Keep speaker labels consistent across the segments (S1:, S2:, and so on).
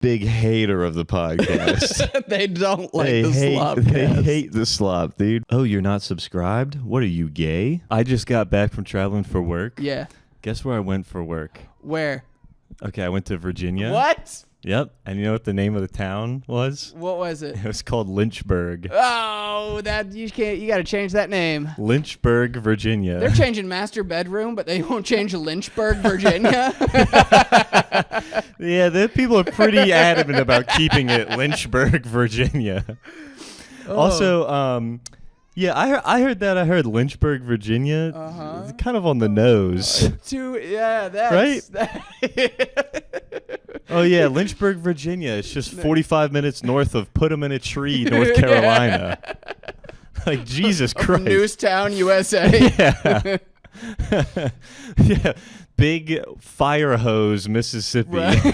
S1: big hater of the podcast.
S2: They don't like
S1: They
S2: the SlopCast.
S1: They hate the slop, dude. Oh, you're not subscribed? What are you, gay? I just got back from traveling for work.
S2: Yeah.
S1: Guess where I went for work?
S2: Where?
S1: Okay, I went to Virginia.
S2: What?
S1: Yep. And you know what the name of the town was?
S2: What was it?
S1: It was called Lynchburg.
S2: Oh, that you can't. You got to change that name.
S1: Lynchburg, Virginia.
S2: They're changing master bedroom, but they won't change Lynchburg, Virginia.
S1: Yeah, the people are pretty adamant about keeping it Lynchburg, Virginia.
S2: Oh.
S1: Also, yeah, I heard that. I heard Lynchburg, Virginia. It's kind of on the nose.
S2: That's
S1: Right? Oh, yeah, Lynchburg, Virginia. It's just 45 minutes north of Put-em-in-a-Tree, North Carolina. Like, Jesus Christ.
S2: Newstown, USA.
S1: Yeah. Yeah. Big fire hose, Mississippi.
S2: Right.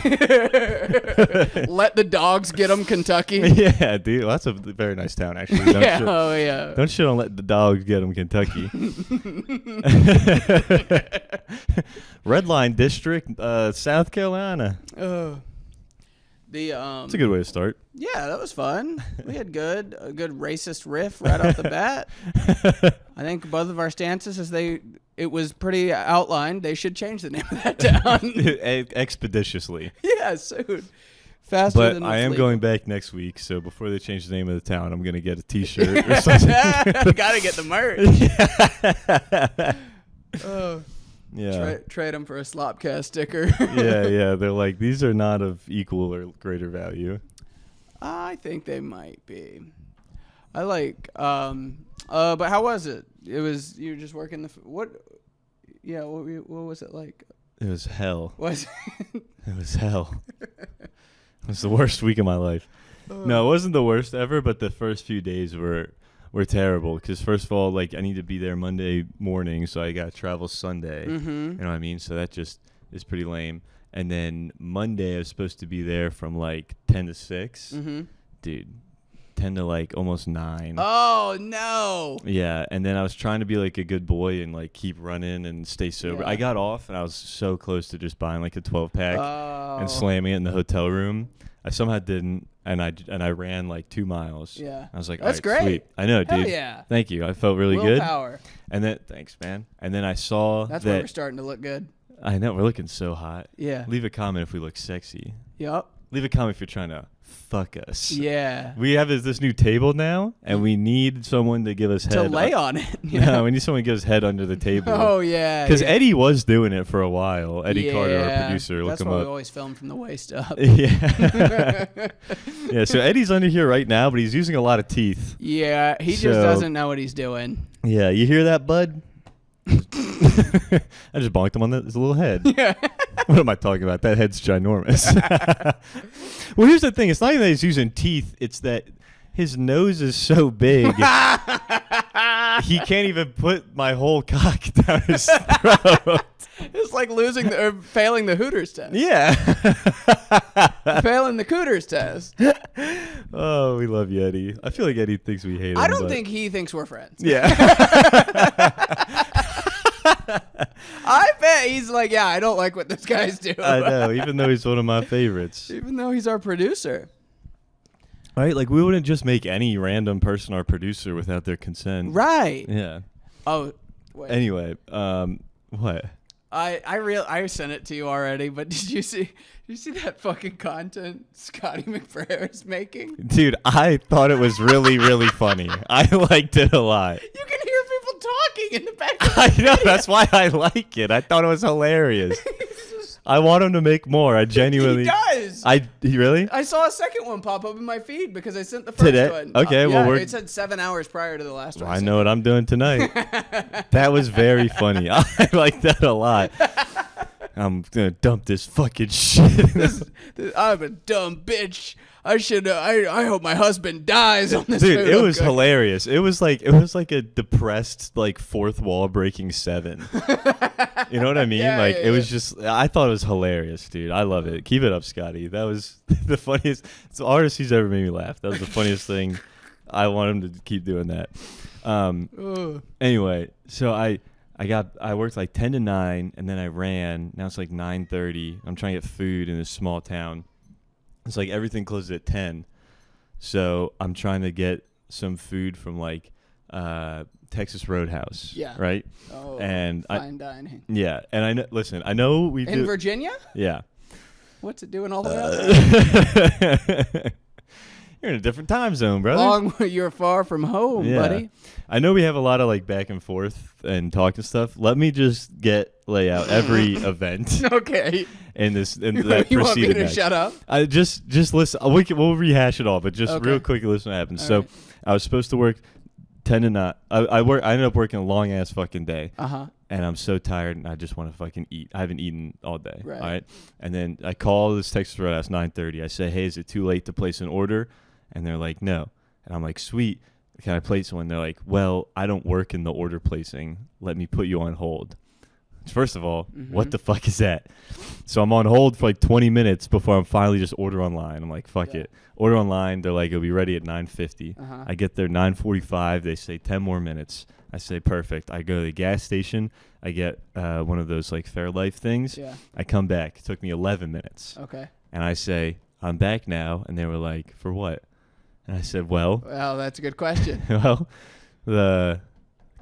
S2: Let the dogs get them, Kentucky.
S1: Yeah, dude. Well, that's a very nice town, actually.
S2: Yeah,
S1: Don't shit on let the dogs get them, Kentucky. Red Line District, South Carolina. It's a good way to start.
S2: Yeah, that was fun. We had a good racist riff right off the bat. I think both of our stances, it was pretty outlined. They should change the name of that town.
S1: Expeditiously.
S2: Yeah, soon. Faster
S1: But
S2: than
S1: I am
S2: legal.
S1: going back next week, so before they change the name of the town, I'm going to get a T-shirt or something.
S2: Gotta get the merch.
S1: Yeah.
S2: Trade them for a SlopCast sticker.
S1: Yeah. They're like, these are not of equal or greater value.
S2: I think they might be. I like, but how was it? You were just working what was it like?
S1: It was hell.
S2: Was
S1: It was hell. It was the worst week of my life. No, it wasn't the worst ever, but the first few days were terrible because, first of all, like, I need to be there Monday morning, so I got to travel Sunday.
S2: Mm-hmm.
S1: You know what I mean? So that just is pretty lame. And then Monday, I was supposed to be there from like 10 to 6.
S2: Mm-hmm.
S1: Dude, 10 to like almost 9.
S2: Oh, no.
S1: Yeah, and then I was trying to be like a good boy and like keep running and stay sober.
S2: Yeah.
S1: I got off, and I was so close to just buying like a 12-pack
S2: Oh.
S1: and slamming it in the hotel room. I somehow didn't, and I ran like 2 miles.
S2: Yeah.
S1: I was like,
S2: That's
S1: all right,
S2: great.
S1: sweet. I know,
S2: Hell
S1: dude.
S2: yeah.
S1: Thank you. I felt really
S2: Willpower.
S1: good. And then, thanks, man. And then I saw
S2: That's why
S1: that.
S2: we're starting to look good.
S1: I know, we're looking so hot.
S2: Yeah.
S1: Leave a comment if we look sexy.
S2: Yep.
S1: Leave a comment if you're trying to fuck us.
S2: Yeah.
S1: We have this new table now, and we need someone to give us head.
S2: To lay on it.
S1: No, we need someone to give us head under the table.
S2: Oh, yeah.
S1: Because
S2: yeah.
S1: Eddie was doing it for a while. Eddie Carter, our producer,
S2: That's
S1: look him
S2: why we
S1: up.
S2: always film from the waist up.
S1: Yeah. Yeah, so Eddie's under here right now, but he's using a lot of teeth.
S2: Yeah, he just
S1: So-
S2: doesn't know what he's doing.
S1: Yeah, you hear that, bud? I just bonked him on his little head.
S2: Yeah.
S1: What am I talking about? That head's ginormous. Well, here's the thing. It's not even that he's using teeth. It's that his nose is so big, he can't even put my whole cock down his throat.
S2: It's like failing the Hooters test.
S1: Yeah.
S2: Failing the Cooters test.
S1: Oh, we love you, Eddie. I feel like Eddie thinks we hate him.
S2: I don't
S1: but-
S2: think he thinks we're friends.
S1: Yeah.
S2: I bet he's like, yeah, I don't like what this guy's doing.
S1: I know, even though he's one of my favorites.
S2: Even though he's our producer.
S1: Right? Like, we wouldn't just make any random person our producer without their consent.
S2: Right.
S1: Yeah.
S2: Oh, wait.
S1: Anyway, what?
S2: I sent it to you already, but did you see that fucking content Scotty McFerrin is making?
S1: Dude, I thought it was really, really funny. I liked it a lot.
S2: You can hear people talking in the background.
S1: I know, that's why I like it. I thought it was hilarious. I want him to make more. I genuinely.
S2: He does.
S1: He really?
S2: I saw a second one pop up in my feed because I sent the first
S1: Today?
S2: one.
S1: Okay, well,
S2: it said 7 hours prior to the last one.
S1: I know what I'm doing tonight. That was very funny. I like that a lot. I'm gonna dump this fucking shit.
S2: I'm a dumb bitch. I should. I hope my husband dies on this.
S1: Dude,
S2: food
S1: it
S2: I'm
S1: was
S2: cooking.
S1: hilarious. It was like a depressed, like, fourth wall breaking 7. You know what I mean?
S2: Yeah,
S1: like,
S2: yeah,
S1: it was just. I thought it was hilarious, dude. I love it. Keep it up, Scotty. That was the funniest. It's the artist he's ever made me laugh. That was the funniest thing. I want him to keep doing that. Anyway, so I worked like 10 to 9, and then I ran. Now it's like 9:30. I'm trying to get food in this small town. It's like everything closes at 10. So I'm trying to get some food from like Texas Roadhouse.
S2: Yeah.
S1: Right?
S2: Oh,
S1: and
S2: fine dining.
S1: Yeah. And I know, listen, I know we do.
S2: In Virginia?
S1: Yeah.
S2: What's it doing all the way out there?
S1: You're in a different time zone, brother.
S2: Long you're far from home, buddy.
S1: I know we have a lot of like back and forth and talk and stuff. Let me just lay out every event.
S2: Okay.
S1: In that
S2: You want me
S1: preceded
S2: to
S1: next.
S2: shut up?
S1: I just listen. We'll rehash it all, but just
S2: Okay.
S1: real quick, listen what happened.
S2: All
S1: So
S2: right.
S1: I was supposed to work 10 to 9. I ended up working a long ass fucking day. And I'm so tired, and I just want to fucking eat. I haven't eaten all day.
S2: Right.
S1: All right. And then I call this Texas Roadhouse 9:30. I say, hey, is it too late to place an order? And they're like, no. And I'm like, sweet. Can I place one? They're like, well, I don't work in the order placing. Let me put you on hold. First of all, what the fuck is that? So I'm on hold for like 20 minutes before I'm finally just order online. I'm like, fuck it. Order online. They're like, it'll be ready at 9:50. I get there 9:45. They say 10 more minutes. I say, perfect. I go to the gas station. I get one of those like Fairlife things.
S2: Yeah.
S1: I come back. It took me 11 minutes.
S2: Okay.
S1: And I say, I'm back now. And they were like, for what? And I said, well,
S2: That's a good question.
S1: well, the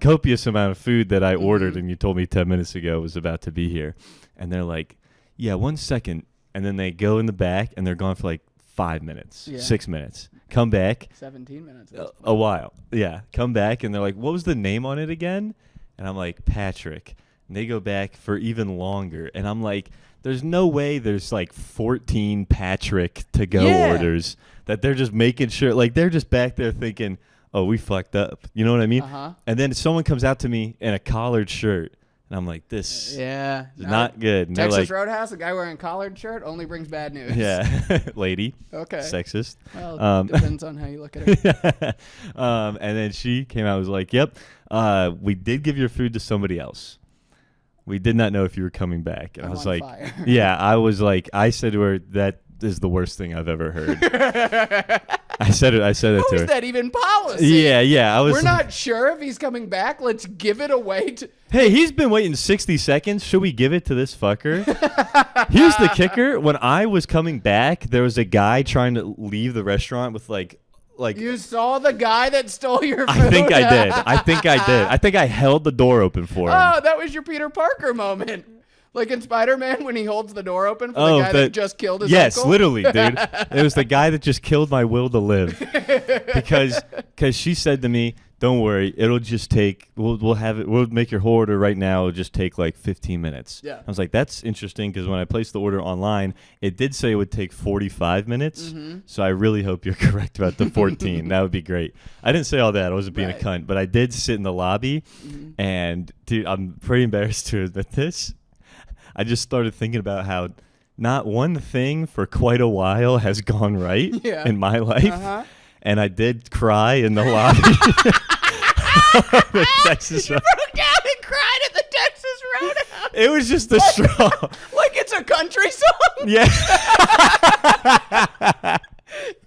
S1: copious amount of food that I ordered and you told me 10 minutes ago was about to be here. And they're like, yeah, 1 second. And then they go in the back and they're gone for like 5 minutes, 6 minutes. Come back.
S2: 17 minutes.
S1: A while. Yeah. Come back and they're like, what was the name on it again? And I'm like, Patrick. And they go back for even longer. And I'm like, there's no way there's like 14 Patrick to go orders that they're just making sure. Like they're just back there thinking, oh, we fucked up. You know what I mean? And then someone comes out to me in a collared shirt. And I'm like, this is not good. And
S2: Texas
S1: like,
S2: Roadhouse, a guy wearing a collared shirt only brings bad news.
S1: yeah. Lady.
S2: Okay.
S1: Sexist.
S2: Well, depends on how you look at it.
S1: And then she came out and was like, yep, we did give your food to somebody else. We did not know if you were coming back. And I was like,
S2: fire.
S1: yeah, I was like, I said to her, that is the worst thing I've ever heard. I said it to
S2: How
S1: her.
S2: is that even policy?
S1: Yeah. I was.
S2: We're not sure if he's coming back. Let's give it away to.
S1: Hey, he's been waiting 60 seconds. Should we give it to this fucker? Here's the kicker. When I was coming back, there was a guy trying to leave the restaurant with like.
S2: You saw the guy that stole your food?
S1: I think I did. I think I held the door open for him.
S2: Oh, that was your Peter Parker moment. Like in Spider-Man when he holds the door open for the guy that just killed his uncle?
S1: Yes, literally, dude. It was the guy that just killed my will to live. Because she said to me, don't worry, it'll just take, we'll make your whole order right now. It'll just take like 15 minutes.
S2: Yeah.
S1: I was like, that's interesting because when I placed the order online, it did say it would take 45 minutes. So I really hope you're correct about the 14. That would be great. I didn't say all that. I wasn't being a cunt. But I did sit in the lobby. And, dude, I'm pretty embarrassed to admit this. I just started thinking about how not one thing for quite a while has gone right in my life. And I did cry in the lobby. The Texas
S2: You broke down and cried at the Texas Roadhouse.
S1: It was just the straw.
S2: Like it's a country song?
S1: Yeah.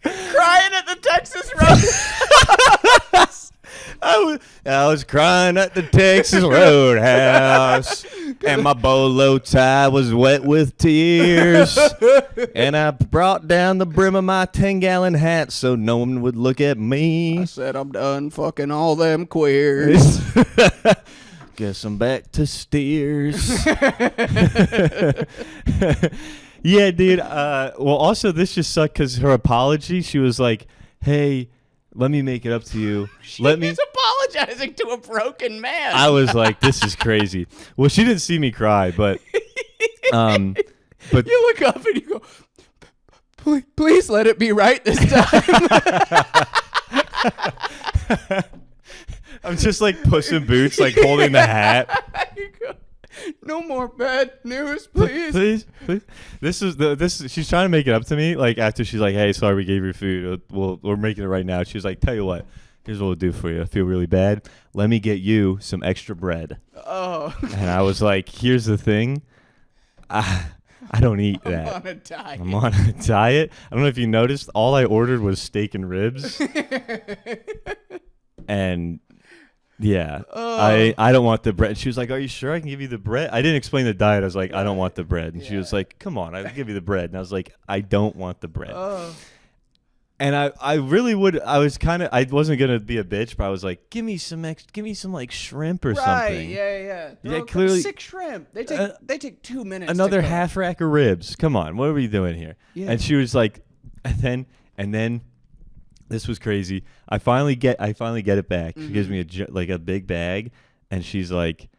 S2: Crying at the Texas Roadhouse.
S1: I was crying at the Texas Roadhouse, and my bolo tie was wet with tears, and I brought down the brim of my 10-gallon hat so no one would look at me.
S2: I said I'm done fucking all them queers.
S1: Guess I'm back to steers. Yeah, dude. Well, also, this just sucked because her apology, she was like, hey, let me make it up to you.
S2: She's apologizing to a broken man.
S1: I was like, this is crazy. Well, she didn't see me cry, but
S2: you look up and you go, please let it be right this time.
S1: I'm just like Puss in Boots, like holding the hat.
S2: You go, no more bad news, please.
S1: Please. This is she's trying to make it up to me. Like after she's like, hey, sorry we gave you food. We're making it right now. She was like, tell you what, here's what we'll do for you. I feel really bad. Let me get you some extra bread.
S2: Oh.
S1: And I was like, here's the thing. I don't eat that.
S2: I'm on a diet.
S1: I'm on a diet. I don't know if you noticed. All I ordered was steak and ribs. And Yeah.
S2: Oh.
S1: I don't want the bread. She was like, are you sure I can give you the bread? I didn't explain the diet. I was like, I don't want the bread. And she was like, come on, I'll give you the bread. And I was like, I don't want the bread.
S2: Oh.
S1: And I really would. I wasn't gonna be a bitch, but I was like, give me some like shrimp or something.
S2: Right, yeah.
S1: Yeah, clearly
S2: 6 shrimp. They take 2 minutes.
S1: Another
S2: to cook.
S1: half rack of ribs. Come on, what are we doing here?
S2: Yeah.
S1: And she was like, and then this was crazy. I finally get it back. She gives me a big bag, and she's like,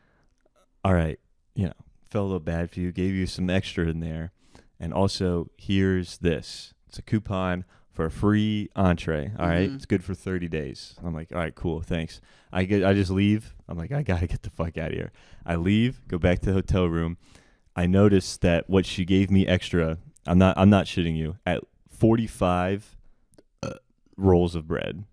S1: all right, felt a little bad for you, gave you some extra in there, and also here's this. It's a coupon for a free entree. All right, it's good for 30 days. I'm like, all right, cool, thanks. I just leave. I'm like, I gotta get the fuck out of here. I leave, go back to the hotel room. I noticed that what she gave me extra. I'm not shitting you. At 45 rolls of bread.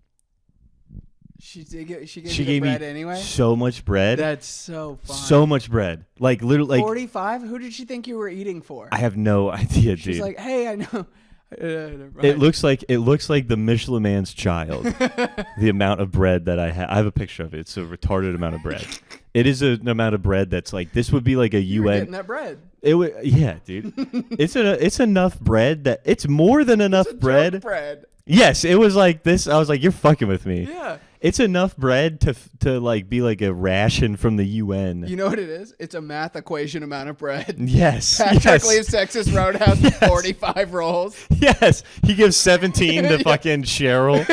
S2: She gave you bread anyway.
S1: So much bread.
S2: That's so fun.
S1: So much bread. Like literally.
S2: 45. Who did she think you were eating for?
S1: I have no idea, dude.
S2: She's like, hey, I know. Right.
S1: It looks like the Michelin Man's child. The amount of bread that I have. I have a picture of it. It's a retarded amount of bread. It is an amount of bread that's like, this would be like a
S2: You were
S1: UN.
S2: getting that bread.
S1: Yeah, dude. It's enough bread that it's more than enough bread.
S2: Bread.
S1: Yes, it was like this. I was like, you're fucking with me.
S2: Yeah.
S1: It's enough bread to like be like a ration from the UN.
S2: You know what it is? It's a math equation amount of bread.
S1: Yes.
S2: Patrick leaves Texas Roadhouse with 45 rolls.
S1: Yes. He gives 17 to fucking Cheryl.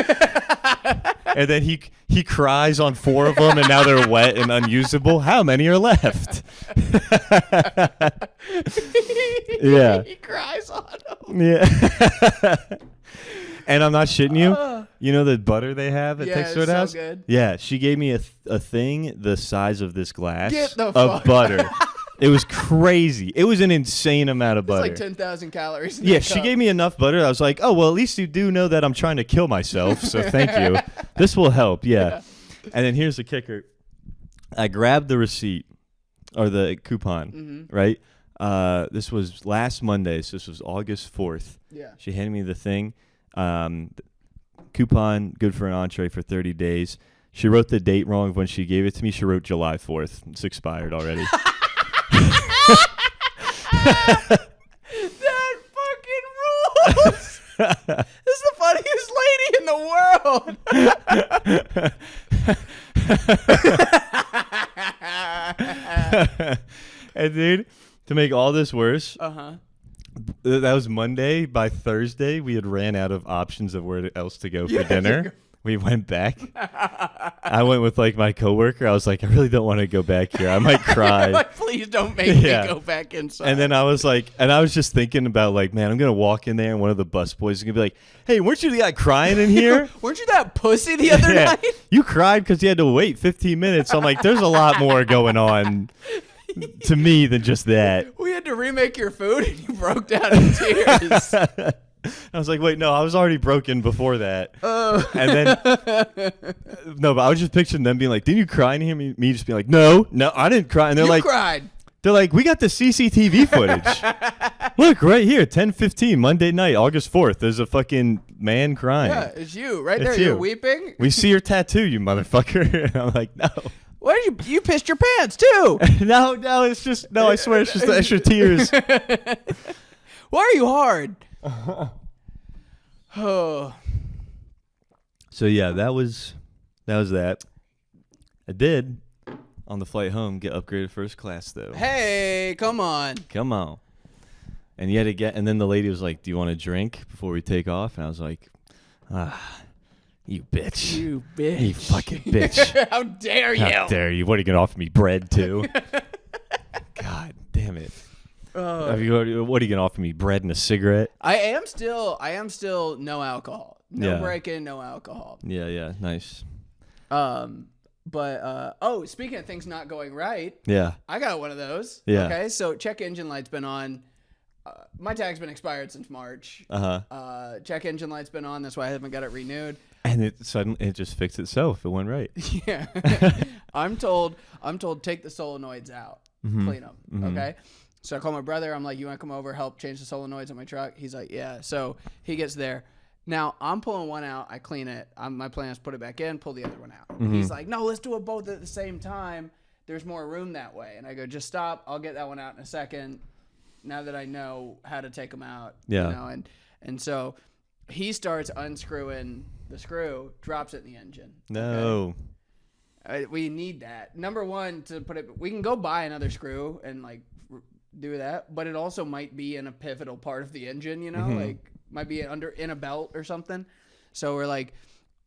S1: And then he cries on 4 of them, and now they're wet and unusable. How many are left? Yeah.
S2: He cries on them.
S1: Yeah. And I'm not shitting you. You know the butter they have at Texas Roadhouse?
S2: So good.
S1: Yeah, she gave me a thing the size of this glass
S2: fuck.
S1: butter. It was crazy. It was an insane amount of butter.
S2: It's like 10,000 calories.
S1: Yeah, she gave me enough butter. I was like, oh, well, at least you do know that I'm trying to kill myself, so thank you. This will help, yeah. And then here's the kicker. I grabbed the receipt or the coupon, right? This was last Monday, so this was August 4th.
S2: Yeah.
S1: She handed me the thing. Coupon, good for an entree for 30 days. She wrote the date wrong when she gave it to me. She wrote July 4th. It's expired already.
S2: That fucking rules. This is the funniest lady in the world.
S1: And dude, to make all this worse, that was Monday. By Thursday, we had ran out of options of where else to go for dinner. We went back. I went with like my coworker. I was like, I really don't want to go back here. I might cry.
S2: Like, please don't make me go back inside.
S1: And then I was like, I was just thinking about like, man, I'm gonna walk in there and one of the busboys is gonna be like, hey, weren't you the guy crying in here?
S2: Weren't you that pussy the other night?
S1: You cried because you had to wait 15 minutes. I'm like, there's a lot more going on to me than just that.
S2: We had to remake your food and you broke down in tears.
S1: I was like, wait, no, I was already broken before that. And then, no, but I was just picturing them being like, didn't you cry and hear me just being like, no, I didn't cry. And they're like,
S2: cried.
S1: They're like, we got the CCTV footage. Look, right here, 10:15, Monday night, August 4th. There's a fucking man crying.
S2: Yeah, it's you. Right
S1: It's
S2: there,
S1: you.
S2: you're weeping.
S1: We see your tattoo, you motherfucker. And I'm like, no.
S2: Why did you pissed your pants too?
S1: No, it's just, no, I swear it's just the extra tears.
S2: Why are you hard? Oh.
S1: So yeah, that was that. I did on the flight home get upgraded first class though.
S2: Hey, come on.
S1: And yet again, and then the lady was like, "Do you want a drink before we take off?" And I was like, you bitch.
S2: You bitch.
S1: You fucking bitch.
S2: How dare you?
S1: How dare you? What are you gonna offer me? Bread too? God damn it. What are you gonna offer me? Bread and a cigarette?
S2: I am still no alcohol. No
S1: Yeah.
S2: break-in, no alcohol.
S1: Yeah, nice.
S2: But speaking of things not going right,
S1: Yeah.
S2: I got one of those.
S1: Yeah.
S2: Okay, so check engine light's been on. My tag's been expired since March. Check engine light's been on. That's why I haven't got it renewed.
S1: And it just fixed itself. It went right.
S2: Yeah. I'm told take the solenoids out, clean them. Okay. So I call my brother. I'm like, you want to come over, help change the solenoids on my truck? He's like, yeah. So he gets there, Now, I'm pulling one out. I clean it. My plan is put it back in, pull the other one out.
S1: Mm-hmm.
S2: He's like, no, let's do it both at the same time. There's more room that way. And I go, just stop. I'll get that one out in a second now that I know how to take them out.
S1: Yeah.
S2: You know? And so he starts unscrewing the screw, drops it in the engine.
S1: No.
S2: Okay? We need that. Number one, to put it, we can go buy another screw and like do that, but it also might be in a pivotal part of the engine, you know,
S1: Mm-hmm.
S2: like might be in a belt or something. So we're like,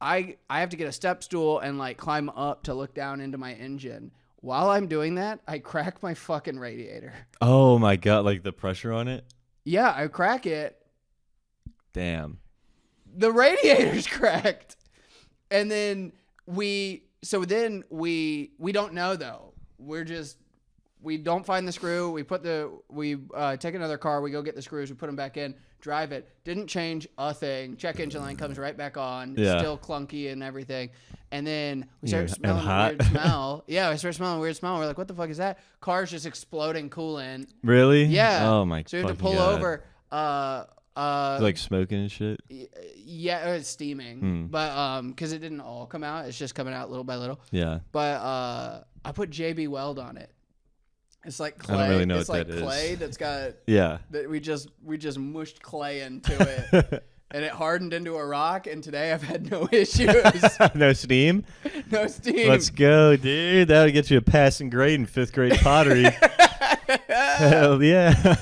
S2: I have to get a step stool and like climb up to look down into my engine. While I'm doing that, I crack my fucking radiator.
S1: Oh my God. Like the pressure on it?
S2: Yeah, I crack it.
S1: Damn.
S2: The radiator's cracked. And then we don't know though. We don't find the screw. We take another car. We go get the screws. We put them back in, drive it. Didn't change a thing. Check engine light comes right back on.
S1: Yeah.
S2: Still clunky and everything. And then we start
S1: And
S2: smelling a
S1: hot.
S2: weird smell. Yeah, we start smelling a weird smell. We're like, what the fuck is that? Car's just exploding coolant.
S1: Really?
S2: Yeah.
S1: Oh my God.
S2: So we have to pull over.
S1: Like smoking and shit?
S2: Yeah, it's steaming. But because it didn't all come out. It's just coming out little by little.
S1: Yeah.
S2: But I put JB Weld on it. It's like clay.
S1: I don't really know
S2: it's
S1: what
S2: like
S1: that is.
S2: clay that's got
S1: Yeah.
S2: that we just mushed clay into it, and it hardened into a rock. And today I've had no issues,
S1: No steam?
S2: no steam.
S1: Let's go, dude. That would get you a passing grade in 5th grade pottery. Hell yeah.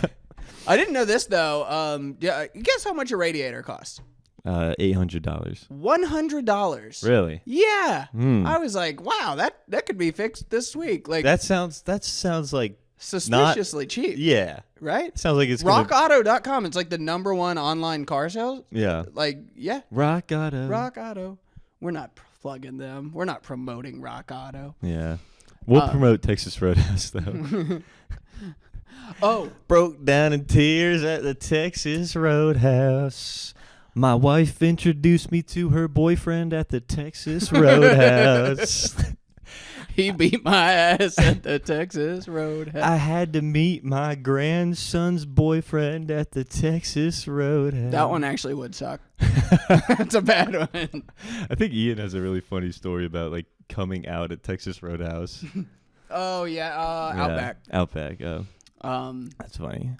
S2: I didn't know this though. Yeah, guess how much a radiator costs?
S1: $800.
S2: $100.
S1: Really?
S2: Yeah.
S1: Hmm.
S2: I was like, wow, that could be fixed this week. Like
S1: That sounds like
S2: suspiciously cheap.
S1: yeah.
S2: Right?
S1: Sounds like it's gonna,
S2: RockAuto.com. It's like the #1 online car sales.
S1: yeah.
S2: Like, yeah.
S1: Rock Auto.
S2: Rock Auto. We're not plugging them. We're not promoting Rock Auto.
S1: Yeah. We'll promote Texas Roadhouse though.
S2: Oh,
S1: Broke down in tears at the Texas Roadhouse. My wife introduced me to her boyfriend at the Texas Roadhouse.
S2: he beat my ass at the Texas Roadhouse.
S1: I had to meet my grandson's boyfriend at the Texas Roadhouse.
S2: That one actually would suck. That's a bad one.
S1: I think Ian has a really funny story about like coming out at Texas Roadhouse.
S2: Oh yeah, Outback.
S1: Outback. Oh, that's funny.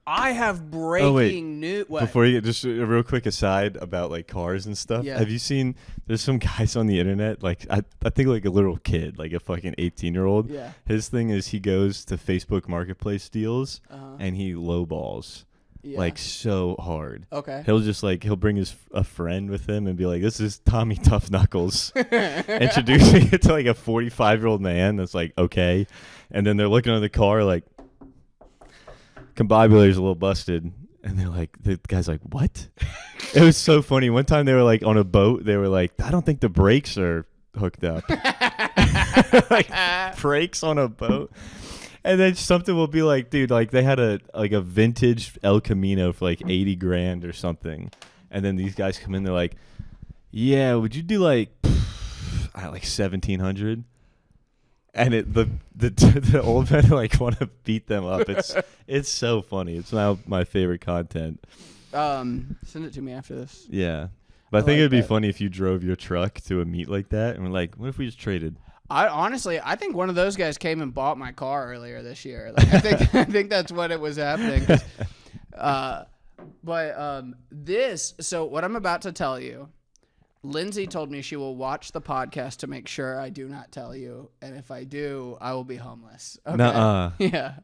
S2: I have breaking news.
S1: Before you get just a real quick aside about like cars and stuff.
S2: Yeah.
S1: Have you seen? There's some guys on the internet. Like I think like a little kid, like a fucking 18-year-old.
S2: Yeah.
S1: His thing is he goes to Facebook Marketplace deals and he lowballs like so hard.
S2: Okay.
S1: He'll bring a friend with him and be like, "This is Tommy Tough Knuckles," introducing it to like a 45-year-old man. That's like okay, and then they're looking at the car like. Combobulator's a little busted, and they're like, the guy's like, what? It was so funny. One time they were like on a boat. They were like, I don't think the brakes are hooked up. Like brakes on a boat. And then something will be like, dude, like they had a vintage El Camino for like 80 grand or something. And then these guys come in, they're like, yeah, would you do like 1700? And the old men like want to beat them up. It's so funny. It's now my favorite content.
S2: Send it to me after this.
S1: Yeah, but I think
S2: like
S1: it'd be
S2: that.
S1: funny if you drove your truck to a meet like that, and we're like, what if we just traded?
S2: I think one of those guys came and bought my car earlier this year. Like I think that's what it was happening. So what I'm about to tell you. Lindsay told me she will watch the podcast to make sure I do not tell you. And if I do, I will be homeless. Okay?
S1: Nuh-uh.
S2: Yeah.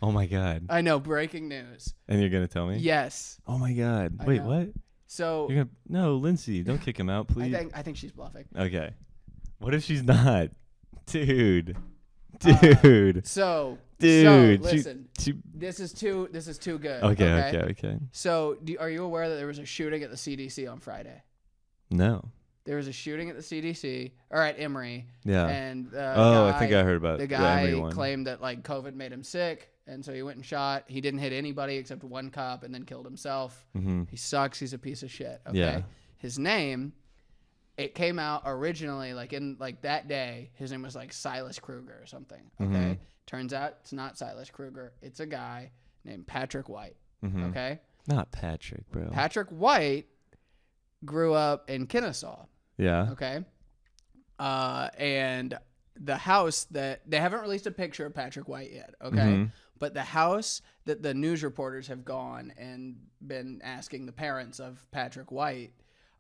S1: Oh, my God.
S2: I know. Breaking news.
S1: And you're going to tell me?
S2: Yes.
S1: Oh, my God.
S2: I
S1: Wait,
S2: know.
S1: what?
S2: So
S1: No, Lindsay, don't kick him out, please.
S2: I think she's bluffing.
S1: Okay. What if she's not? Dude. Dude.
S2: So
S1: Dude.
S2: listen.
S1: She-
S2: This is too good.
S1: Okay.
S2: So are you aware that there was a shooting at the CDC on Friday?
S1: No.
S2: There was a shooting at the CDC, or at Emory.
S1: Yeah.
S2: And
S1: I think I heard about
S2: the
S1: the
S2: guy
S1: Emory one.
S2: claimed that like COVID made him sick, and so he went and shot. He didn't hit anybody except one cop, and then killed himself.
S1: Mm-hmm.
S2: He sucks. He's a piece of shit. Okay.
S1: Yeah.
S2: His name, it came out originally like in like that day. His name was like Silas Kruger or something. Okay.
S1: Mhm.
S2: Turns out it's not Silas Kruger. It's a guy named Patrick White.
S1: Mhm.
S2: Okay.
S1: Not Patrick, bro.
S2: Patrick White grew up in Kennesaw.
S1: Yeah.
S2: Okay. And the house that they haven't released a picture of Patrick White yet. Okay.
S1: Mm-hmm.
S2: But the house that the news reporters have gone and been asking the parents of Patrick White,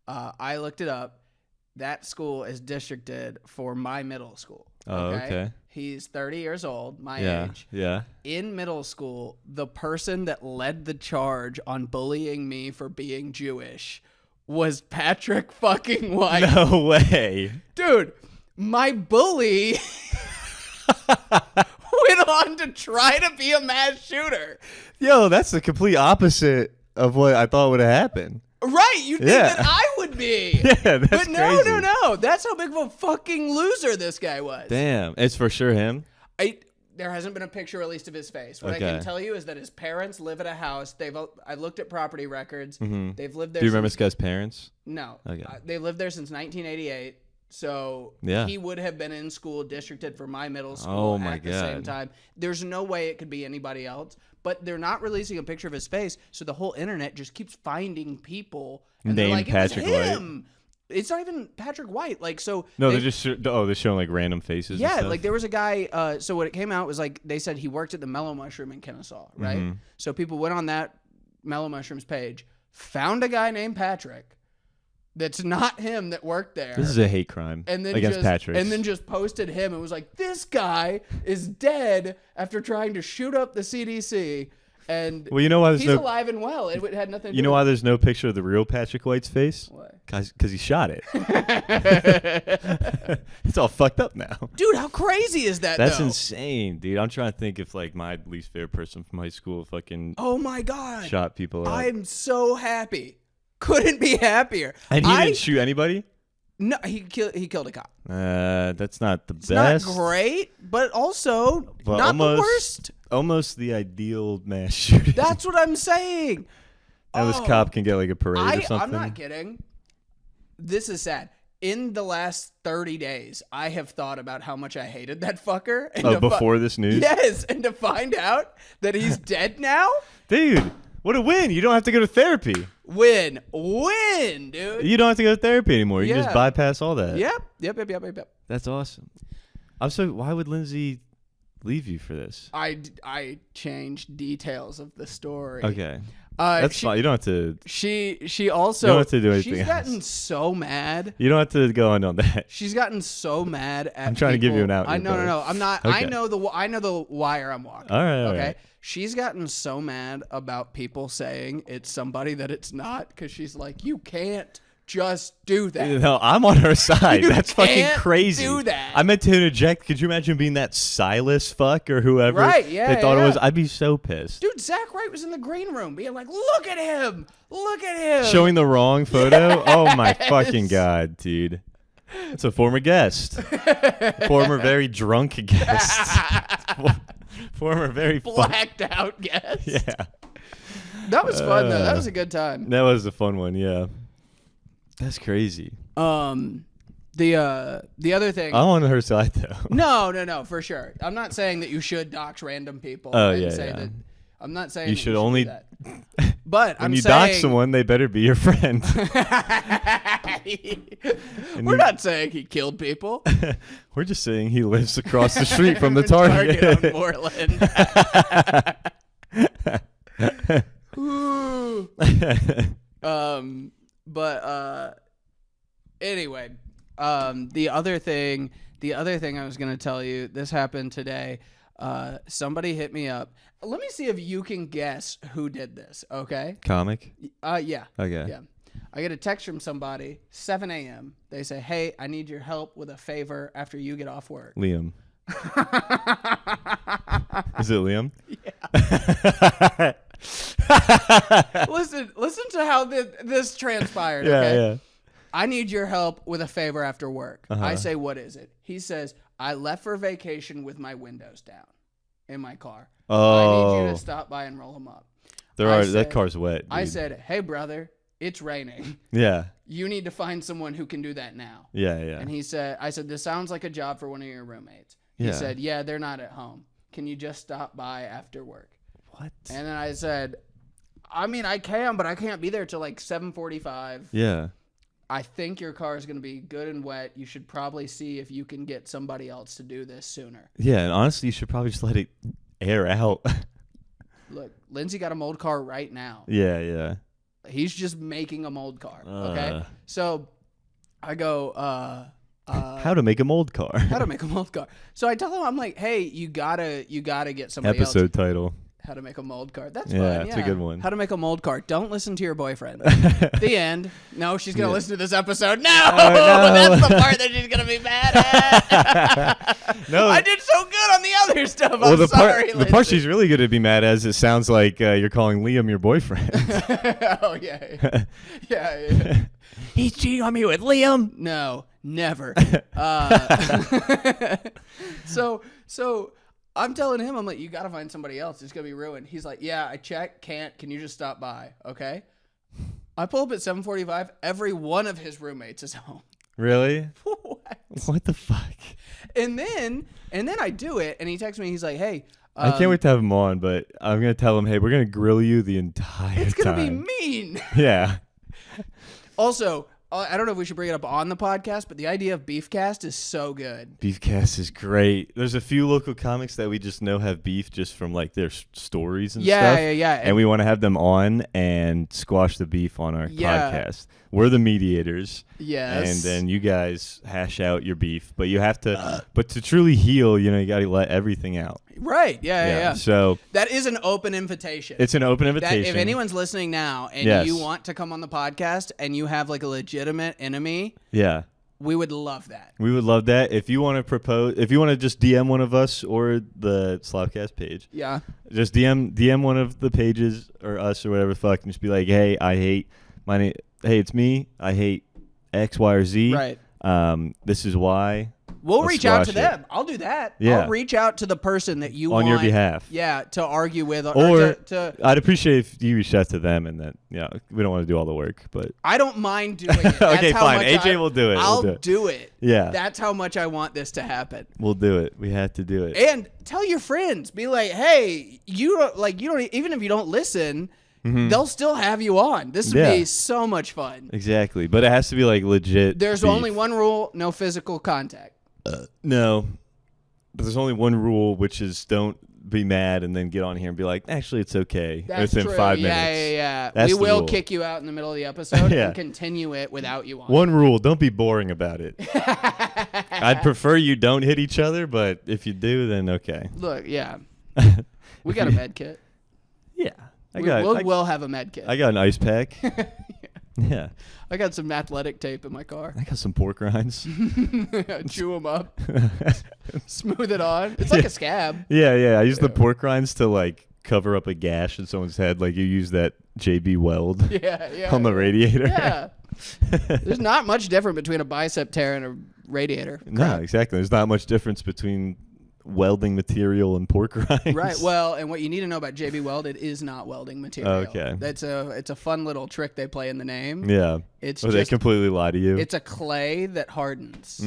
S2: I looked it up. That school is districted for my middle school.
S1: Oh, okay.
S2: He's 30 years old, my age.
S1: Yeah.
S2: In middle school, the person that led the charge on bullying me for being Jewish was Patrick fucking White.
S1: No way.
S2: Dude, my bully went on to try to be a mass shooter.
S1: Yo, that's the complete opposite of what I thought would have happened.
S2: Right, you think that I would be.
S1: Yeah, that's
S2: But no,
S1: crazy.
S2: no. That's how big of a fucking loser this guy was.
S1: Damn, it's for sure him.
S2: There hasn't been a picture released of his face. What I
S1: Okay.
S2: can tell you is that his parents live at a house. I looked at property records.
S1: Mm-hmm.
S2: They've lived there.
S1: Do you remember this
S2: since,
S1: guy's parents?
S2: No.
S1: Okay.
S2: They lived there since 1988. So
S1: Yeah.
S2: he would have been in school districted for my middle school
S1: Oh my
S2: at the same
S1: God.
S2: time. There's no way it could be anybody else. But they're not releasing a picture of his face, so the whole internet just keeps finding people and they're
S1: Named
S2: like,
S1: Patrick
S2: it was
S1: White.
S2: him. It's not even Patrick White. Like, so
S1: No, they're just they're showing like random faces. and
S2: yeah,
S1: stuff?
S2: like there was a guy. So what it came out was like they said he worked at the Mellow Mushroom in Kennesaw, right?
S1: Mhm.
S2: So people went on that Mellow Mushrooms page, found a guy named Patrick. That's not him that worked there.
S1: This is a hate crime
S2: and then
S1: against Patrick.
S2: And then just posted him and was like, this guy is dead after trying to shoot up the CDC. And
S1: well, you know why there's
S2: he's
S1: no
S2: alive and well. It had nothing to do
S1: you know
S2: with
S1: why there's no picture of the real Patrick White's face?
S2: Why?
S1: Because he shot it. It's all fucked up now.
S2: Dude, how crazy is that?
S1: That's
S2: though?
S1: insane, dude. I'm trying to think if like my least favorite person from high school fucking
S2: Oh my God.
S1: shot people up.
S2: I'm so happy. Couldn't be happier.
S1: And he didn't shoot anybody?
S2: No, he killed a cop.
S1: That's not the
S2: It's
S1: best.
S2: not great, but also
S1: But
S2: not
S1: almost,
S2: the worst.
S1: Almost the ideal mass shooting.
S2: That's what I'm saying.
S1: And this cop can get like a parade or something.
S2: I'm not kidding. This is sad. In the last 30 days, I have thought about how much I hated that fucker. And
S1: Oh, before this news?
S2: Yes, and to find out that he's dead now,
S1: Dude, what a win. You don't have to go to therapy.
S2: win, dude.
S1: You don't have to go to therapy anymore. You can
S2: Yeah.
S1: just bypass all that.
S2: Yep.
S1: That's awesome. Why would Lindsay leave you for this?
S2: I changed details of the story.
S1: Okay. That's fine. You don't have to.
S2: She also.
S1: You don't have to do anything
S2: She's gotten
S1: else.
S2: so mad.
S1: You don't have to go on that.
S2: She's gotten so mad at.
S1: I'm trying to give you
S2: people-
S1: an out here,
S2: No.
S1: brother.
S2: I'm not.
S1: Okay.
S2: I know the wire I'm walking.
S1: All right.
S2: Okay. She's gotten so mad about people saying it's somebody that it's not because she's like, you can't just do that.
S1: No, I'm on her side.
S2: You
S1: That's fucking
S2: can't
S1: crazy.
S2: do that.
S1: I meant to interject. Could you imagine being that Silas fuck or whoever?
S2: Right, yeah,
S1: They thought it
S2: yeah.
S1: was. I'd be so pissed.
S2: Dude, Zach Wright was in the green room being like, look at him. Look at him.
S1: Showing the wrong photo? Oh my fucking God, dude. It's a former guest. Former very drunk guest. Former very
S2: blacked out guest.
S1: Yeah.
S2: That was fun though. That was a good time.
S1: That was a fun one, yeah. That's crazy.
S2: The other thing.
S1: I'm on her side though.
S2: No, for sure. I'm not saying that you should dox random people.
S1: Oh,
S2: and
S1: yeah,
S2: say
S1: yeah.
S2: that. I'm not saying
S1: You
S2: that
S1: should only
S2: do that. But
S1: when
S2: I'm
S1: you
S2: saying
S1: dox someone, they better be your friend.
S2: We're not saying he killed people.
S1: We're just saying he lives across the street from the Target.
S2: on Moreland. Ooh. Anyway, the other thing I was gonna tell you, this happened today. Somebody hit me up. Let me see if you can guess who did this. Okay.
S1: Comic.
S2: Yeah.
S1: Okay.
S2: Yeah. I get a text from somebody, 7 a.m. They say, "Hey, I need your help with a favor after you get off work."
S1: Liam. Is it Liam?
S2: Yeah. Listen to how this transpired.
S1: Yeah,
S2: Okay.
S1: yeah.
S2: I need your help with a favor after work.
S1: Uh-huh.
S2: I say, what is it? He says, I left for vacation with my windows down in my car.
S1: Oh.
S2: I need you to stop by and roll them up.
S1: That car's wet. Dude.
S2: I said, hey, brother, it's raining.
S1: Yeah.
S2: You need to find someone who can do that now.
S1: Yeah, yeah.
S2: And I said, this sounds like a job for one of your roommates. He
S1: Yeah.
S2: said, yeah, they're not at home. Can you just stop by after work?
S1: What?
S2: And then I said, I mean, I can, but I can't be there till like 7:45.
S1: Yeah.
S2: I think your car is going to be good and wet. You should probably see if you can get somebody else to do this sooner.
S1: Yeah, and honestly, you should probably just let it air out.
S2: Look, Lindsay got a mold car right now.
S1: Yeah.
S2: He's just making a mold car. Okay. So I go,
S1: how to make a mold car.
S2: How to make a mold car. So I tell him, I'm like, hey, you gotta get somebody else.
S1: Episode title.
S2: How to make a mold car. That's
S1: fun.
S2: Yeah,
S1: it's a good one.
S2: How to make a mold car. Don't listen to your boyfriend. The end. No, she's going to listen to this episode. No! That's the part that she's going to be mad at.
S1: No.
S2: I did so good on the other stuff.
S1: Well,
S2: I'm sorry,
S1: the part she's really going to be mad at is it sounds like you're calling Liam your boyfriend.
S2: Oh, yeah. Yeah.
S1: He's cheating on me with Liam.
S2: No, never. So I'm telling him, I'm like, you got to find somebody else. It's going to be ruined. He's like, yeah, I checked. Can't. Can you just stop by? Okay. I pull up at 7:45. Every one of his roommates is home.
S1: Really? What the fuck?
S2: And then I do it, and he texts me. He's like, hey.
S1: I can't wait to have him on, but I'm going to tell him, hey, we're going to grill you the entire time.
S2: It's going to be mean.
S1: Yeah.
S2: Also, I don't know if we should bring it up on the podcast, but the idea of Beefcast is so good.
S1: Beefcast is great. There's a few local comics that we just know have beef just from like their stories and stuff.
S2: Yeah.
S1: And we want to have them on and squash the beef on our podcast. We're the mediators.
S2: Yes.
S1: And then you guys hash out your beef, but you have to. But to truly heal, you got to let everything out.
S2: Right. Yeah.
S1: So
S2: that is an open invitation.
S1: It's an open invitation.
S2: If anyone's listening now and you want to come on the podcast and you have like a legitimate enemy, we would love that.
S1: We would love that. If you want to propose, if you want to just DM one of us or the SlopCast page, just DM one of the pages or us or whatever the fuck, and just be like, hey, I hate my name. Hey, it's me. I hate X, Y, or Z.
S2: Right.
S1: This is why.
S2: We'll reach out to them. I'll do that.
S1: Yeah.
S2: I'll reach out to the person that you want.
S1: On your behalf.
S2: Yeah, to argue with.
S1: Or I'd appreciate if you reach out to them and then, we don't want to do all the work, but.
S2: I don't mind doing it.
S1: Okay, fine. AJ will do it.
S2: I'll do it.
S1: Yeah.
S2: That's how much I want this to happen.
S1: We'll do it. We have to do it.
S2: And tell your friends. Be like, hey, you don't, even if you don't listen, they'll still have you on. This would be so much fun.
S1: Exactly. But it has to be like legit.
S2: There's
S1: beef.
S2: only one rule, no physical contact.
S1: No. But there's only one rule, which is don't be mad and then get on here and be like, actually, it's okay.
S2: That's
S1: within
S2: true.
S1: 5 minutes.
S2: Yeah.
S1: That's
S2: we will
S1: rule.
S2: kick you out in the middle of the episode and continue it without you on.
S1: One rule, don't be boring about it. I'd prefer you don't hit each other, but if you do, then okay.
S2: Look, we got a med kit.
S1: Yeah.
S2: We'll have a med kit.
S1: I got an ice pack. Yeah.
S2: I got some athletic tape in my car.
S1: I got some pork rinds.
S2: Chew them up. Smooth it on. It's like a scab.
S1: Yeah. I use the pork rinds to like cover up a gash in someone's head. Like you use that JB weld on the radiator.
S2: Yeah. There's not much different between a bicep tear and a radiator.
S1: No, exactly. There's not much difference between welding material and pork rinds.
S2: Right. Well, and what you need to know about JB Weld, it is not welding material.
S1: Okay.
S2: It's a fun little trick they play in the name.
S1: Yeah. They completely lie to you.
S2: It's a clay that hardens.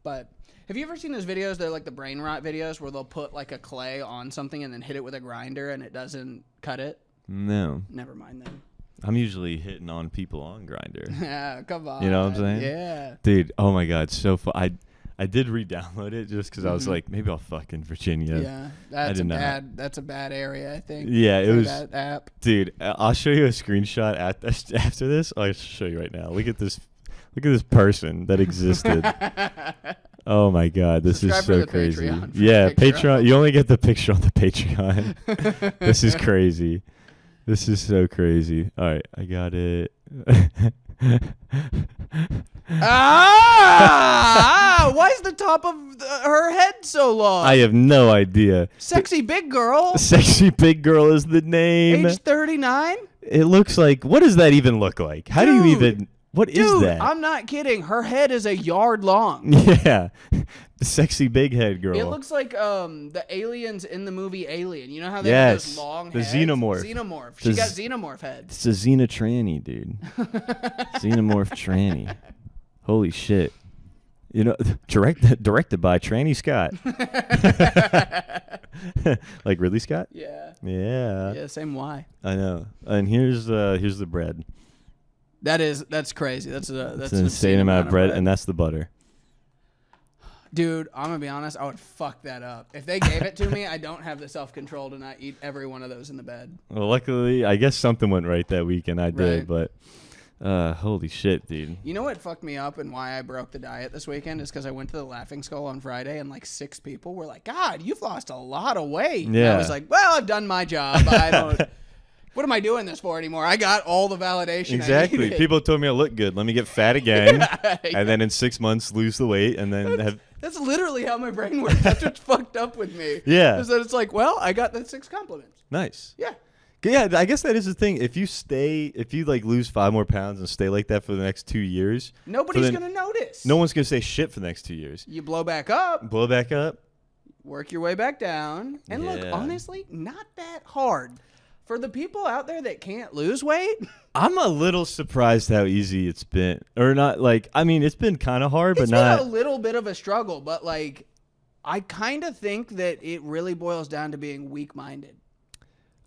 S2: But have you ever seen those videos? They're like the brain rot videos where they'll put like a clay on something and then hit it with a grinder and it doesn't cut it?
S1: No.
S2: Never mind them.
S1: I'm usually hitting on people on Grindr.
S2: Yeah, come on.
S1: You know what I'm saying?
S2: Yeah.
S1: Dude, oh my God, so fun. I did re-download it just because I was like, maybe I'll fuck in Virginia.
S2: Yeah, that's a bad area, I think.
S1: Yeah, it was
S2: that app.
S1: Dude, I'll show you a screenshot after this. I'll show you right now. Look at this person that existed. Oh my God, this is so crazy. Yeah, Patreon. You only get the picture on the Patreon. This is crazy. This is so crazy. All right, I got it.
S2: Why is the top of her head so long?
S1: I have no idea.
S2: Sexy big girl.
S1: Sexy big girl is the name.
S2: Age 39.
S1: It looks like. What does that even look like? How do you even? What is that?
S2: I'm not kidding. Her head is a yard long.
S1: Yeah, the sexy big head girl.
S2: It looks like the aliens in the movie Alien. You know how they have those long heads?
S1: The xenomorph.
S2: She got xenomorph head.
S1: It's a xena tranny, dude. Xenomorph tranny. Holy shit. Directed by Tranny Scott. Like Ridley Scott?
S2: Yeah.
S1: Yeah.
S2: Yeah, same Y.
S1: I know. And here's the bread.
S2: That's crazy. That's
S1: an insane amount of bread, and that's the butter.
S2: Dude, I'm gonna be honest. I would fuck that up if they gave it to me. I don't have the self-control to not eat every one of those in the bed.
S1: Well, luckily, I guess something went right that week, and I did. But holy shit, dude!
S2: You know what fucked me up and why I broke the diet this weekend is because I went to the Laughing Skull on Friday, and like 6 people were like, "God, you've lost a lot of weight."
S1: Yeah.
S2: And I was like, "Well, I've done my job. I don't." What am I doing this for anymore? I got all the validation.
S1: Exactly.
S2: I needed.
S1: People told me I look good. Let me get fat again, and then in 6 months lose the weight, and then
S2: That's literally how my brain works. That's what's fucked up with me.
S1: Yeah.
S2: Is that it's like, well, I got the 6 compliments.
S1: Nice.
S2: Yeah.
S1: Yeah, I guess that is the thing. If you like lose 5 more pounds and stay like that for the next 2 years,
S2: nobody's gonna notice.
S1: No one's gonna say shit for the next 2 years.
S2: You blow back up. Work your way back down. And look, honestly, not that hard. For the people out there that can't lose weight,
S1: I'm a little surprised how easy it's been. Or not, like, I mean, it's been kind of hard, but not.
S2: It's been a little bit of a struggle, but, like, I kind of think that it really boils down to being weak-minded.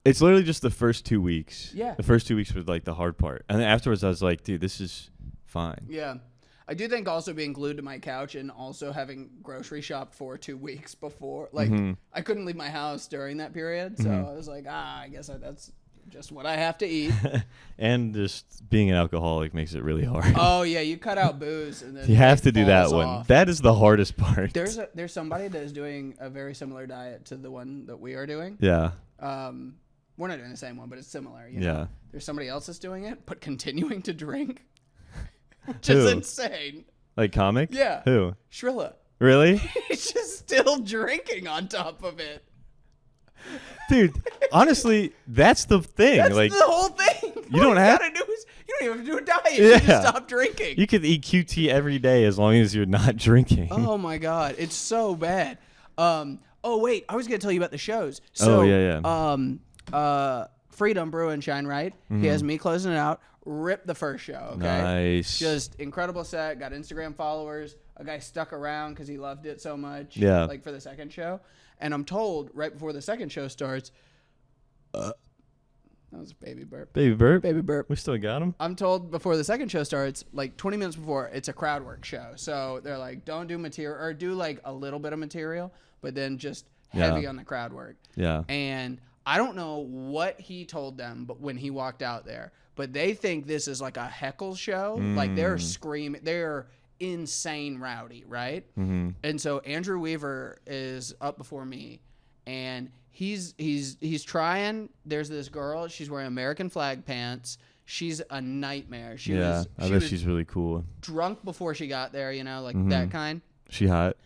S1: It's literally just the first 2 weeks.
S2: Yeah.
S1: The first 2 weeks was, like, the hard part. And then afterwards, I was like, dude, this is fine.
S2: Yeah. I do think also being glued to my couch and also having grocery shopped for 2 weeks before, like I couldn't leave my house during that period. So I was like, I guess that's just what I have to eat.
S1: And just being an alcoholic makes it really hard.
S2: Oh yeah. You cut out booze and then
S1: you have to do that one.
S2: Off.
S1: That is the hardest part.
S2: There's somebody that is doing a very similar diet to the one that we are doing.
S1: Yeah.
S2: We're not doing the same one, but it's similar. You know? There's somebody else that's doing it, but continuing to drink. Which is insane.
S1: Like comic?
S2: Yeah.
S1: Who?
S2: Shrilla.
S1: Really?
S2: He's just still drinking on top of it.
S1: Dude, honestly, that's the thing.
S2: That's
S1: like
S2: the whole thing.
S1: You don't have
S2: you don't even have to do a diet. You just stop drinking.
S1: You could eat QT every day as long as you're not drinking.
S2: Oh my god, it's so bad. Oh wait, I was gonna tell you about the shows. So, Freedom Brew and Shine Right. He has me closing it out. Ripped the first show. Okay,
S1: nice.
S2: Just incredible set. Got Instagram followers. A guy stuck around because he loved it so much.
S1: Yeah.
S2: Like for the second show, and I'm told right before the second show starts. That was a baby burp.
S1: Baby burp?
S2: Baby burp.
S1: We still got him?
S2: I'm told before the second show starts, like 20 minutes before, it's a crowd work show. So they're like, don't do material, or do like a little bit of material, but then just heavy on the crowd work.
S1: Yeah.
S2: And I don't know what he told them, but when he walked out there, but they think this is like a heckle show. Like they're screaming, they're insane rowdy, right? And so Andrew Weaver is up before me, and he's trying. There's this girl. She's wearing American flag pants. She's a nightmare.
S1: I bet she's really cool.
S2: Drunk before she got there, you know, like that kind.
S1: She hot?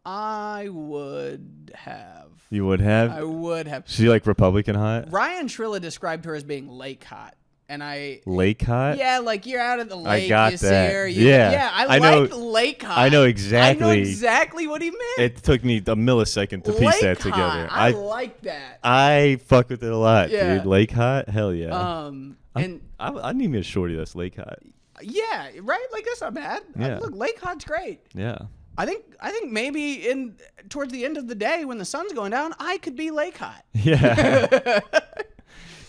S2: I would have.
S1: You would have?
S2: I would have.
S1: She like Republican hot?
S2: Ryan Shrilla described her as being lake hot. And
S1: lake hot?
S2: Yeah, like you're out at the lake.
S1: I got
S2: you
S1: that.
S2: See her,
S1: Yeah,
S2: I like lake hot.
S1: I know exactly.
S2: I know exactly what he meant.
S1: It took me a millisecond to piece that together.
S2: I like that.
S1: I fuck with it a lot,
S2: Yeah.
S1: dude. Lake hot? Hell yeah.
S2: And
S1: I need me a shorty that's lake hot.
S2: Yeah, right. Like that's not bad.
S1: Yeah.
S2: Look, lake hot's great.
S1: Yeah.
S2: I think maybe towards the end of the day when the sun's going down, I could be lake hot.
S1: Yeah.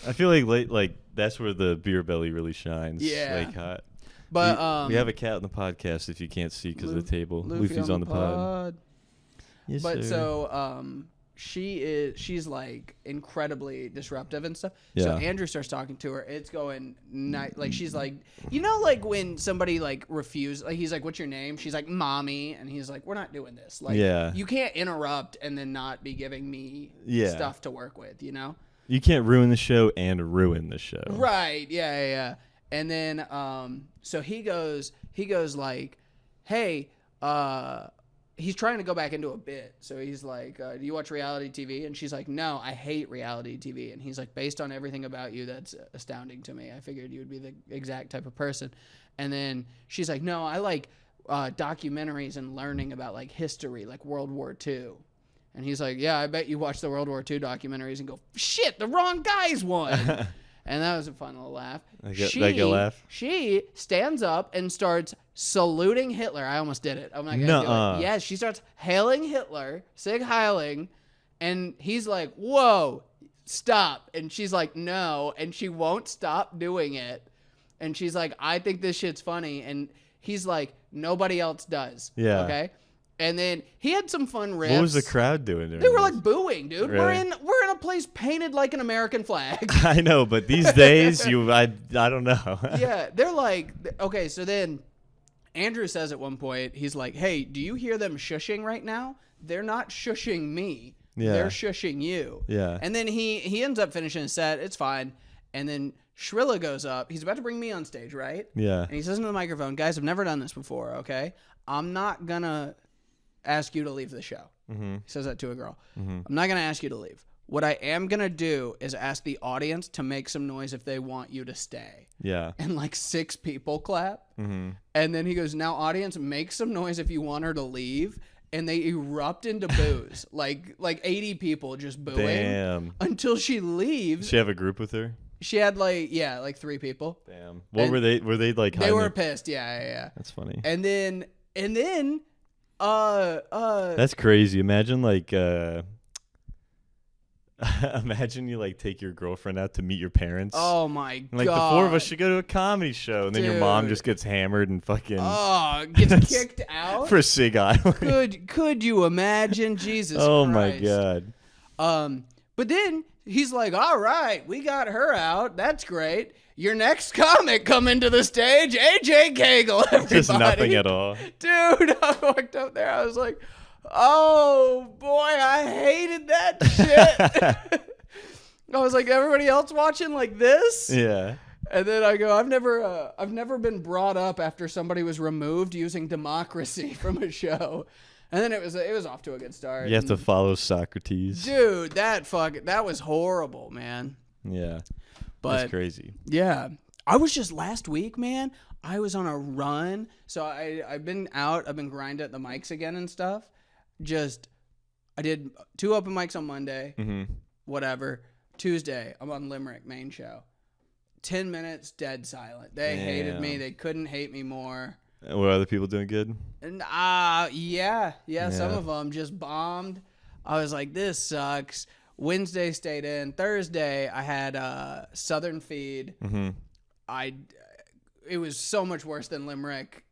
S1: I feel like that's where the beer belly really shines.
S2: Yeah.
S1: Lake hot.
S2: But
S1: we have a cat on the podcast if you can't see because of the table. Luffy's on the pod. Yes,
S2: but
S1: sir.
S2: so she's like incredibly disruptive and stuff.
S1: Yeah.
S2: So Andrew starts talking to her. It's going like she's like, you know, like when somebody like refuses, like he's like, "What's your name?" She's like, "Mommy," and he's like, "We're not doing this. Like, you can't interrupt and then not be giving me stuff to work with, you know."
S1: You can't ruin the show and ruin the show.
S2: Right. Yeah. And then so he goes like, "Hey, he's trying to go back into a bit." So he's like, "Do you watch reality TV?" And she's like, "No, I hate reality TV." And he's like, "Based on everything about you, that's astounding to me. I figured you would be the exact type of person." And then she's like, "No, I like documentaries and learning about like history, like World War II." And he's like, "Yeah, I bet you watch the World War II documentaries and go, shit, the wrong guys won." And that was a fun little laugh.
S1: Like a laugh?
S2: She stands up and starts saluting Hitler. I almost did it. I'm not going to do it. Yeah, she starts hailing Hitler, Sig Heiling, and he's like, whoa, stop. And she's like, no. And she won't stop doing it. And she's like, I think this shit's funny. And he's like, nobody else does.
S1: Yeah.
S2: Okay? And then he had some fun riffs.
S1: What was the crowd doing?
S2: They were like booing, dude.
S1: Really?
S2: We're in a place painted like an American flag.
S1: I know, but these days, I don't know.
S2: Yeah, they're like, okay, so then Andrew says at one point, he's like, hey, do you hear them shushing right now? They're not shushing me.
S1: Yeah.
S2: They're shushing you.
S1: Yeah.
S2: And then he ends up finishing his set. It's fine. And then Shrilla goes up. He's about to bring me on stage, right?
S1: Yeah.
S2: And he says into the microphone, guys, I've never done this before, okay? I'm not going to ask you to leave the show.
S1: Mm-hmm.
S2: He says that to a girl.
S1: Mm-hmm.
S2: I'm not going to ask you to leave. What I am going to do is ask the audience to make some noise if they want you to stay.
S1: Yeah.
S2: And like 6 people clap.
S1: Mm-hmm.
S2: And then he goes, now audience, make some noise if you want her to leave. And they erupt into boos. like 80 people just booing.
S1: Damn.
S2: Until she leaves.
S1: Did she have a group with her?
S2: She had like 3 people.
S1: Damn. What were they? Were they like?
S2: They were pissed. Yeah.
S1: That's funny.
S2: And then
S1: That's crazy. Imagine like imagine you like take your girlfriend out to meet your parents.
S2: Oh my god.
S1: Like the 4 of us should go to a comedy show, and then your mom just gets hammered and fucking
S2: gets kicked out
S1: for Sig Island.
S2: Could you imagine? Jesus
S1: Oh
S2: Christ.
S1: my god.
S2: But then he's like, all right, we got her out. That's great. Your next comic coming to the stage, AJ Kegel, everybody.
S1: Just nothing at all.
S2: Dude, I walked up there. I was like, oh, boy, I hated that shit. I was like, everybody else watching like this?
S1: Yeah.
S2: And then I go, I've never been brought up after somebody was removed using democracy from a show. And then it was off to a good start.
S1: You have to follow Socrates.
S2: Dude, that was horrible, man.
S1: Yeah.
S2: But
S1: that's crazy.
S2: Yeah. I was just last week, man. I was on a run. So I've been out. I've been grinding at the mics again and stuff. I did 2 open mics on Monday.
S1: Mm-hmm.
S2: Whatever. Tuesday, I'm on Limerick main show. 10 minutes, dead silent. They hated me. They couldn't hate me more.
S1: Were other people doing good?
S2: And yeah, some of them just bombed. I was like, this sucks. Wednesday stayed in. Thursday I had Southern Feed.
S1: Mm-hmm.
S2: It was so much worse than Limerick,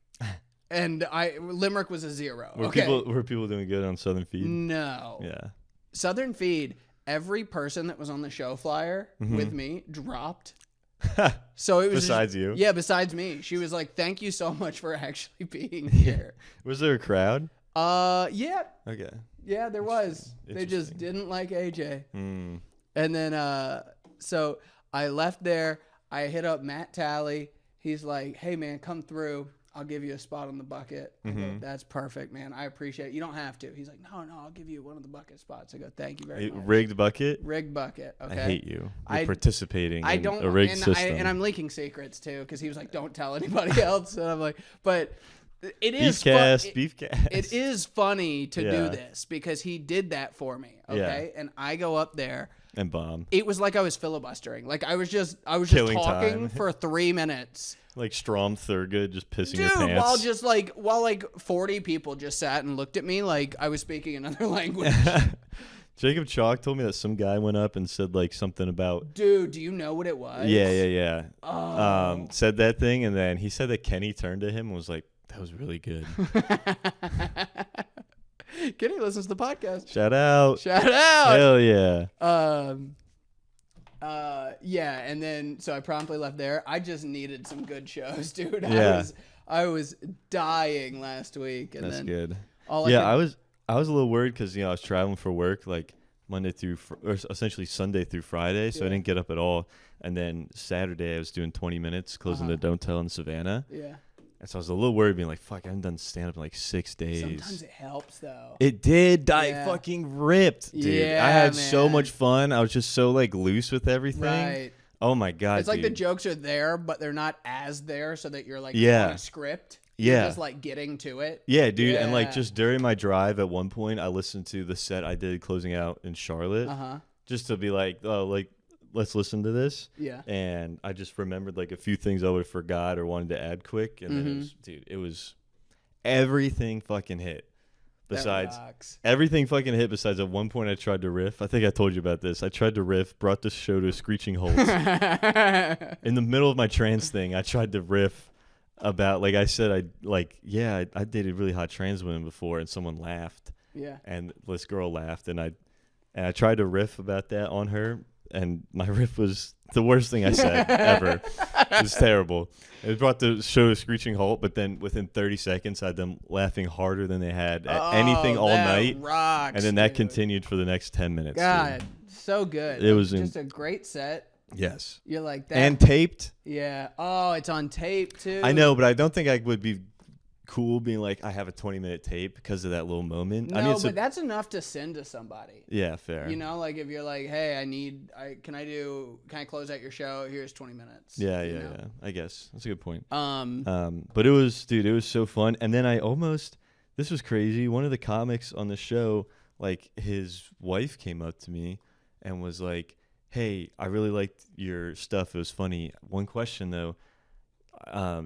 S2: and Limerick was a 0.
S1: Were people doing good on Southern Feed?
S2: No.
S1: Yeah.
S2: Southern Feed. Every person that was on the show flyer with me dropped. So it was
S1: besides you.
S2: Yeah, besides me. She was like, "Thank you so much for actually being here."
S1: Was there a crowd?
S2: Yeah.
S1: Okay.
S2: Yeah, there was. They just didn't like AJ.
S1: Mm.
S2: And then so I left there. I hit up Matt Talley. He's like, "Hey man, come through. I'll give you a spot on the bucket." I go, "That's perfect, man. I appreciate it. You don't have to." He's like, No, I'll give you one of the bucket spots." I go, "Thank you very much."
S1: Rigged bucket?
S2: Rigged bucket. Okay.
S1: I hate you. You're participating in a rigged system.
S2: And I'm leaking secrets too, because he was like, "Don't tell anybody else." And I'm like, but it is
S1: Beefcast.
S2: It is funny to do this because he did that for me. Okay. And I go up there.
S1: And bomb.
S2: It was like I was filibustering. Like I was just talking
S1: time.
S2: for 3 minutes.
S1: Like Strom Thurgood just pissing your pants.
S2: While 40 people just sat and looked at me like I was speaking another language.
S1: Jacob Chalk told me that some guy went up and said like something about.
S2: Dude, do you know what it was?
S1: Yeah.
S2: Oh.
S1: Said that thing, and then he said that Kenny turned to him and was like, "That was really good."
S2: Kenny listens to the podcast.
S1: Shout out. Hell yeah.
S2: Yeah, and then so I promptly left there. I just needed some good shows, dude.
S1: Yeah.
S2: I was dying last week, and
S1: that's
S2: then
S1: good.
S2: I
S1: was a little worried because I was traveling for work like Monday through or essentially Sunday through Friday, so I didn't get up at all. And then Saturday I was doing 20 minutes closing the Don't Tell in Savannah.
S2: Yeah.
S1: And so I was a little worried, being like, "Fuck, I haven't done stand up in like 6 days."
S2: Sometimes it helps though.
S1: It did. I fucking ripped, dude.
S2: Yeah,
S1: I had so much fun. I was just so like loose with everything.
S2: Right.
S1: Oh my god.
S2: It's like
S1: dude.
S2: the jokes are there, but they're not as there, so that you're like on a script.
S1: Yeah.
S2: You're just like getting to it.
S1: Yeah, dude. And like just during my drive at one point, I listened to the set I did closing out in Charlotte.
S2: Uh-huh.
S1: Just to be like, oh, let's listen to this.
S2: Yeah.
S1: And I just remembered like a few things I would have forgot or wanted to add quick. And then it was everything fucking hit. Besides everything fucking hit. Besides at one point I tried to riff. I think I told you about this. I tried to riff, brought the show to a screeching halt. In the middle of my trans thing, I tried to riff about, like I said, I dated really hot trans women before, and someone laughed.
S2: Yeah. And
S1: this girl laughed, and I tried to riff about that on her, and my riff was the worst thing I said ever. It was terrible. It brought the show to a screeching halt, but then within 30 seconds, I had them laughing harder than they had at anything all night.
S2: Rocks,
S1: and then that continued for the next 10 minutes.
S2: God, so good.
S1: It was
S2: just a great set.
S1: Yes.
S2: You're like that.
S1: And taped.
S2: Yeah. Oh, it's on tape, too.
S1: I know, but I don't think I would be cool being like, I have a 20-minute tape because of that little moment.
S2: No,
S1: I mean,
S2: but that's enough to send to somebody.
S1: Yeah, fair.
S2: You know, like if you're like, hey, can I close out your show? Here's 20 minutes.
S1: Yeah. I guess that's a good point.
S2: But
S1: it was so fun. And then this was crazy. One of the comics on the show, like his wife came up to me and was like, hey, I really liked your stuff. It was funny. One question though.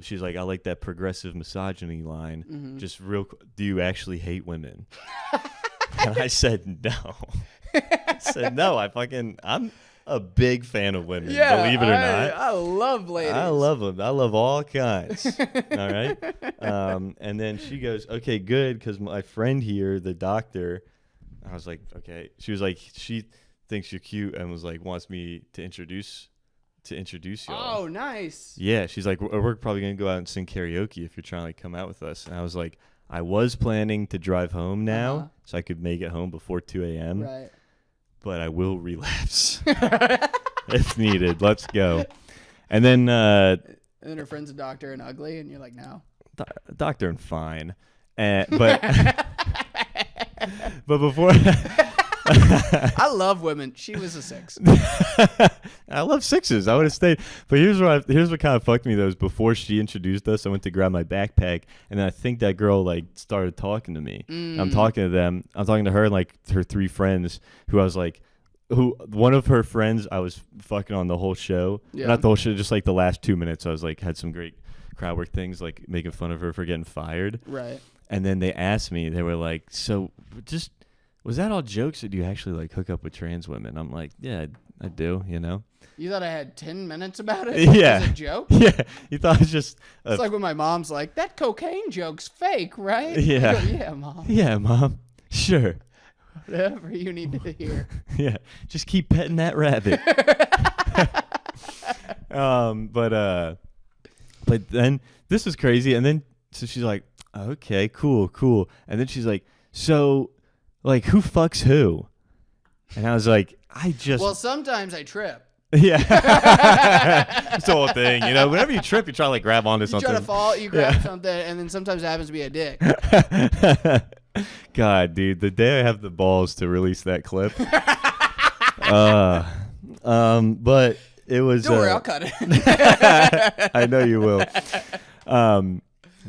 S1: She's like, I like that progressive misogyny line.
S2: Mm-hmm.
S1: Just do you actually hate women? And I said, no. I'm a big fan of women, believe it or not.
S2: I love ladies.
S1: I love them. I love all kinds. All right. And then she goes, okay, good. Because my friend here, the doctor, I was like, okay. She was like, she thinks you're cute and was like, wants me to introduce y'all.
S2: Oh, nice.
S1: Yeah, she's like, we're probably gonna go out and sing karaoke if you're trying to like come out with us. And I was like, I was planning to drive home now, so I could make it home before 2 a.m.
S2: Right.
S1: But I will relapse if needed. Let's go. And then
S2: her friend's a doctor and ugly, and you're like, no.
S1: Doctor and fine, but before.
S2: I love women. She was a 6.
S1: I love 6s. I would have stayed. But here's what kind of fucked me though. Is before she introduced us, I went to grab my backpack, and then I think that girl like started talking to me. I'm talking to them. I'm talking to her and like her 3 friends, who I was like, one of her friends I was fucking on the whole show.
S2: Yeah.
S1: Not the whole show, just like the last 2 minutes. I was like, had some great crowd work things, like making fun of her for getting fired.
S2: Right.
S1: And then they asked me, they were like, so just. Was that all jokes, or do you actually like hook up with trans women? I'm like, yeah, I do, you know.
S2: You thought I had 10 minutes about it?
S1: Yeah.
S2: As a joke?
S1: Yeah. You thought it was just...
S2: It's like when my mom's like, that cocaine joke's fake, right?
S1: Yeah.
S2: I go, yeah, Mom.
S1: Yeah, Mom. Sure.
S2: Whatever you need to hear.
S1: Yeah. Just keep petting that rabbit. But then this was crazy. And then, so she's like, okay, cool. And then she's like, so... like, who fucks who? And I was like,
S2: Well, sometimes I trip.
S1: Yeah. It's the whole thing, you know. Whenever you trip, you try to like grab onto something.
S2: You try to fall, you grab something, and then sometimes it happens to be a dick.
S1: God, dude, the day I have the balls to release that clip. But it was.
S2: Don't worry, I'll cut it.
S1: I know you will.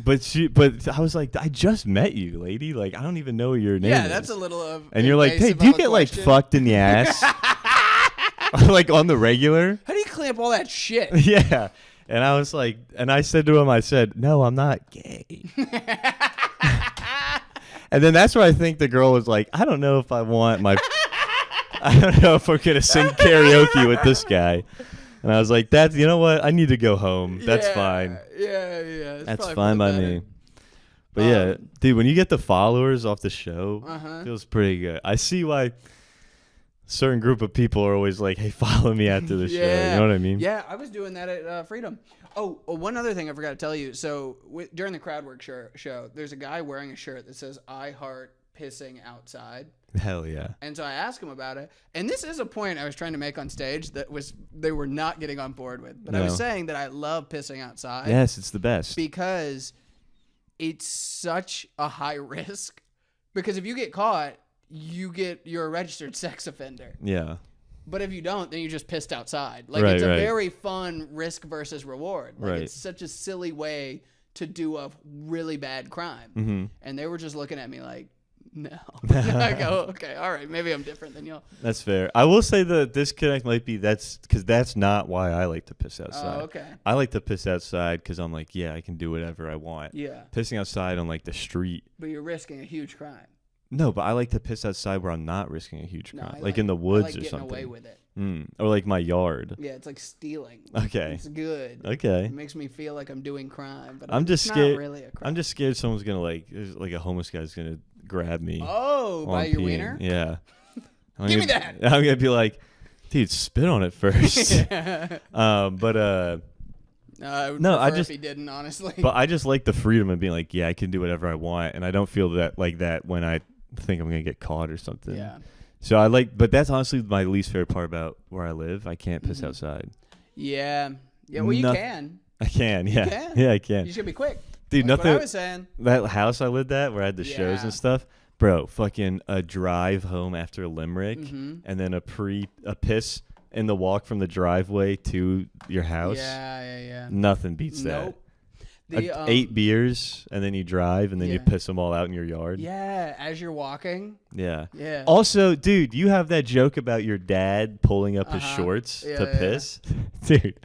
S1: But I was like, I just met you, lady. Like, I don't even know your name.
S2: Yeah, that's a little of.
S1: And you're like, hey, do you get like fucked in the ass? Like on the regular?
S2: How do you clamp all that shit?
S1: Yeah. And I was like, and I said to him, I said, no, I'm not gay. And then that's where I think the girl was like, I don't know if I want I don't know if we're going to sing karaoke with this guy. And I was like, you know what? I need to go home. That's fine.
S2: Yeah.
S1: That's fine by me. But yeah, dude, when you get the followers off the show, it feels pretty good. I see why a certain group of people are always like, hey, follow me after the show. You know what I mean?
S2: Yeah, I was doing that at Freedom. Oh, one other thing I forgot to tell you. So during the crowd work show, there's a guy wearing a shirt that says, I heart pissing outside.
S1: Hell yeah.
S2: And so I asked him about it. And this is a point I was trying to make on stage that they were not getting on board with. But I was saying that I love pissing outside.
S1: Yes, it's the best.
S2: Because it's such a high risk. Because if you get caught, you're a registered sex offender.
S1: Yeah.
S2: But if you don't, then you just pissed outside. Like it's a very fun risk versus reward. Like it's such a silly way to do a really bad crime.
S1: Mm-hmm.
S2: And they were just looking at me like, No. I go, okay, all right, maybe I'm different than y'all.
S1: That's fair. I will say the disconnect might be because that's not why I like to piss outside.
S2: Oh, okay.
S1: I like to piss outside because I'm like, yeah, I can do whatever I want.
S2: Yeah.
S1: Pissing outside on like the street.
S2: But you're risking a huge crime.
S1: No, but I like to piss outside where I'm not risking a huge crime,
S2: I
S1: like in the woods
S2: I like
S1: or
S2: getting
S1: something.
S2: away with it.
S1: Or like my yard.
S2: Yeah, it's like stealing.
S1: Okay.
S2: It's good.
S1: Okay.
S2: It makes me feel like I'm doing crime, but
S1: I'm just
S2: it's
S1: scared.
S2: not really a crime.
S1: I'm just scared someone's gonna like a homeless guy's gonna grab me.
S2: Oh,
S1: while
S2: by
S1: I'm
S2: your
S1: peeing.
S2: wiener?
S1: Yeah.
S2: Give me that.
S1: I'm gonna be like, dude, spit on it first. But
S2: I would
S1: No,
S2: prefer
S1: I just-
S2: if he didn't, honestly.
S1: but I just like the freedom of being like, yeah, I can do whatever I want, and I don't feel that when I think I'm gonna get caught or something.
S2: yeah.
S1: So but that's honestly my least favorite part about where I live. I can't piss outside.
S2: Yeah. Yeah, well, you
S1: Noth-
S2: can.
S1: I can, yeah.
S2: can.
S1: Yeah, I
S2: You
S1: can.
S2: just gotta be quick.
S1: Dude,
S2: Like what
S1: nothing.
S2: I was saying.
S1: That house I lived at where I had the shows
S2: Yeah.
S1: and stuff, bro, fucking a drive home after Limerick
S2: Mhm.
S1: and then a piss in the walk from the driveway to your house.
S2: Yeah.
S1: Nothing beats
S2: Nope.
S1: that. 8 beers and then you drive and then you
S2: Yeah.
S1: piss them all out in your yard.
S2: Yeah, as you're walking.
S1: Yeah.
S2: Yeah.
S1: Also, dude, you have that joke about your dad pulling up his
S2: Uh-huh.
S1: shorts
S2: Yeah,
S1: to
S2: yeah.
S1: piss. Dude,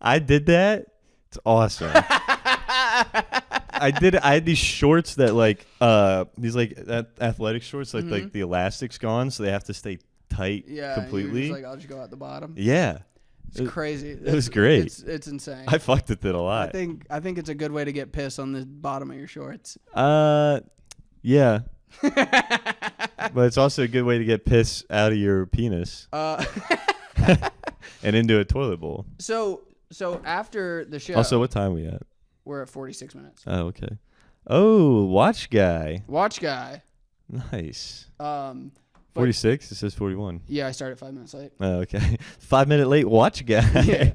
S1: I did that. It's awesome. I had these shorts that these athletic shorts like the elastic's gone, so they have to stay tight
S2: Yeah.
S1: completely.
S2: You're just like, I'll just go out the bottom.
S1: Yeah.
S2: It's crazy.
S1: It was great.
S2: It's insane.
S1: I fucked with it a lot.
S2: I think it's a good way to get piss on the bottom of your shorts.
S1: Yeah. But it's also a good way to get piss out of your penis and into a toilet bowl.
S2: So after the show,
S1: Also, what time are we at?
S2: we're at 46 minutes.
S1: Oh, okay. Oh, watch guy.
S2: Watch guy.
S1: Nice.
S2: But-
S1: 46? It says 41.
S2: Yeah, I started 5 minutes late.
S1: Oh, okay. 5-minute late watch guy.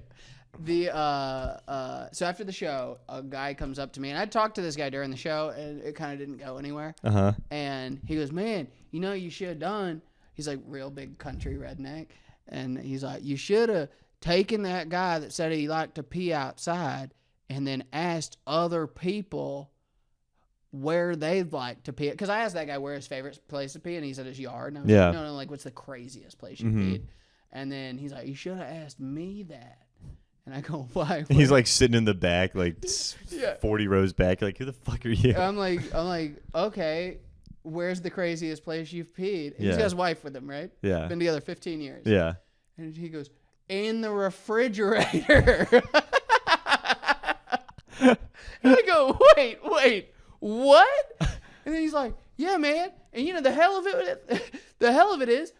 S2: Yeah. So after the show, a guy comes up to me, and I talked to this guy during the show, and it kind of didn't go anywhere.
S1: Uh-huh.
S2: And he goes, "Man, you know you should have done." He's like real big country redneck, and he's like, "You should have taken that guy that said he liked to pee outside, and then asked other people where they'd like to pee." Because I asked that guy where his favorite place to pee, and he said his yard. And I was
S1: Yeah.
S2: like, no, like what's the craziest place you peed? And then he's like, "You should have asked me that." And I go, "Why?"
S1: He's like sitting in the back, like
S2: Yeah.
S1: 40 rows back. Like, who the fuck are you?
S2: I'm like, okay, where's the craziest place you've peed? He's
S1: Yeah.
S2: got his wife with him, right?
S1: Yeah.
S2: Been together 15 years.
S1: Yeah.
S2: And he goes, "In the refrigerator." And I go, wait, what? And then he's like, "Yeah, man. And you know the hell of it is,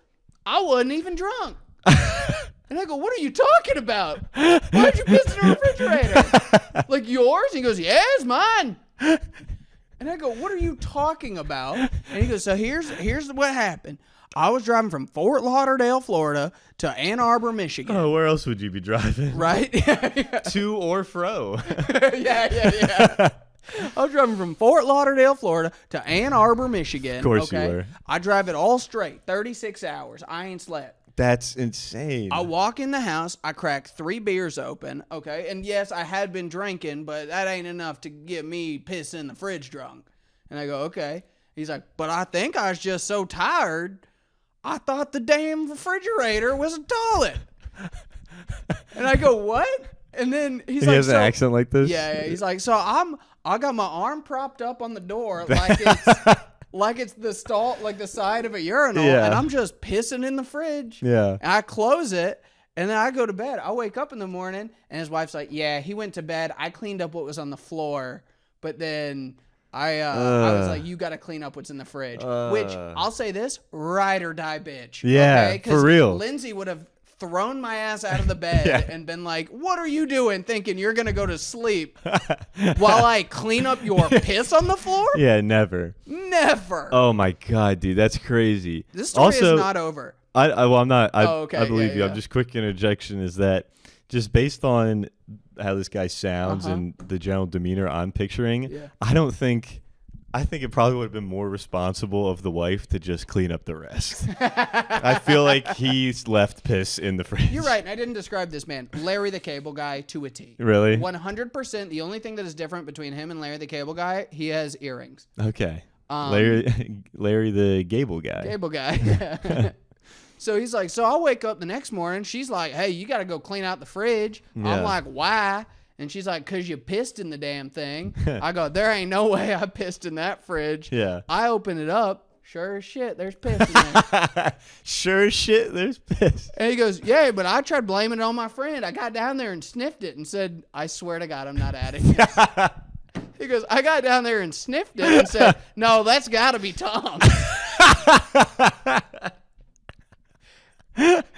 S2: I wasn't even drunk." And I go, "What are you talking about? Why'd you piss in the refrigerator? Like yours?" And he goes, "Yeah, it's mine." And I go, "What are you talking about?" And he goes, "So here's what happened. I was driving from Fort Lauderdale, Florida to Ann Arbor, Michigan."
S1: Oh, where else would you be driving?
S2: Right? Yeah.
S1: To or fro.
S2: Yeah. I was driving from Fort Lauderdale, Florida to Ann Arbor, Michigan.
S1: Of course you were.
S2: I drive it all straight, 36 hours. I ain't slept.
S1: That's insane.
S2: I walk in the house, I crack 3 beers open, okay? And yes, I had been drinking, but that ain't enough to get me piss in the fridge drunk. And I go, "Okay." He's like, "But I think I was just so tired, I thought the damn refrigerator was a toilet." And I go, "What?" And then he's
S1: he
S2: like,
S1: has an accent like this?
S2: Yeah, he's like, "So I got my arm propped up on the door like it's the stall, like the side of a urinal,
S1: Yeah.
S2: and I'm just pissing in the fridge."
S1: Yeah.
S2: And I close it, and then I go to bed. I wake up in the morning, and his wife's like, "Yeah, he went to bed. I cleaned up what was on the floor, but then I was like, you got to clean up what's in the fridge." Which I'll say this, ride or die, bitch.
S1: Yeah,
S2: okay? 'Cause
S1: for real.
S2: Lindsay would have thrown my ass out of the bed
S1: Yeah.
S2: and been like, "What are you doing thinking you're going to go to sleep while I clean up your piss on the floor?"
S1: Yeah, never.
S2: Never.
S1: Oh my god, dude, that's crazy.
S2: This story
S1: Also,
S2: is not over.
S1: I'm not.
S2: Okay,
S1: I believe you.
S2: yeah.
S1: I'm just quick interjection is that just based on how this guy sounds and the general demeanor I'm picturing,
S2: Yeah.
S1: I think it probably would have been more responsible of the wife to just clean up the rest. I feel like he's left piss in the fridge.
S2: You're right, and I didn't describe this man. Larry the Cable Guy to a T.
S1: Really?
S2: 100%. The only thing that is different between him and Larry the Cable Guy, he has earrings.
S1: Okay. Larry the Gable guy.
S2: Gable guy. Yeah. So he's like, so I'll wake up the next morning. She's like, hey, you got to go clean out the fridge.
S1: Yeah.
S2: I'm like, why? And she's like, because you pissed in the damn thing. I go, there ain't no way I pissed in that fridge.
S1: Yeah.
S2: I open it up. Sure as shit, there's piss in there.
S1: Sure as shit, there's piss.
S2: And he goes, yeah, but I tried blaming it on my friend. I got down there and sniffed it and said, I swear to God, I'm not adding this. He goes, I got down there and sniffed it and said, no, that's got to be Tom. I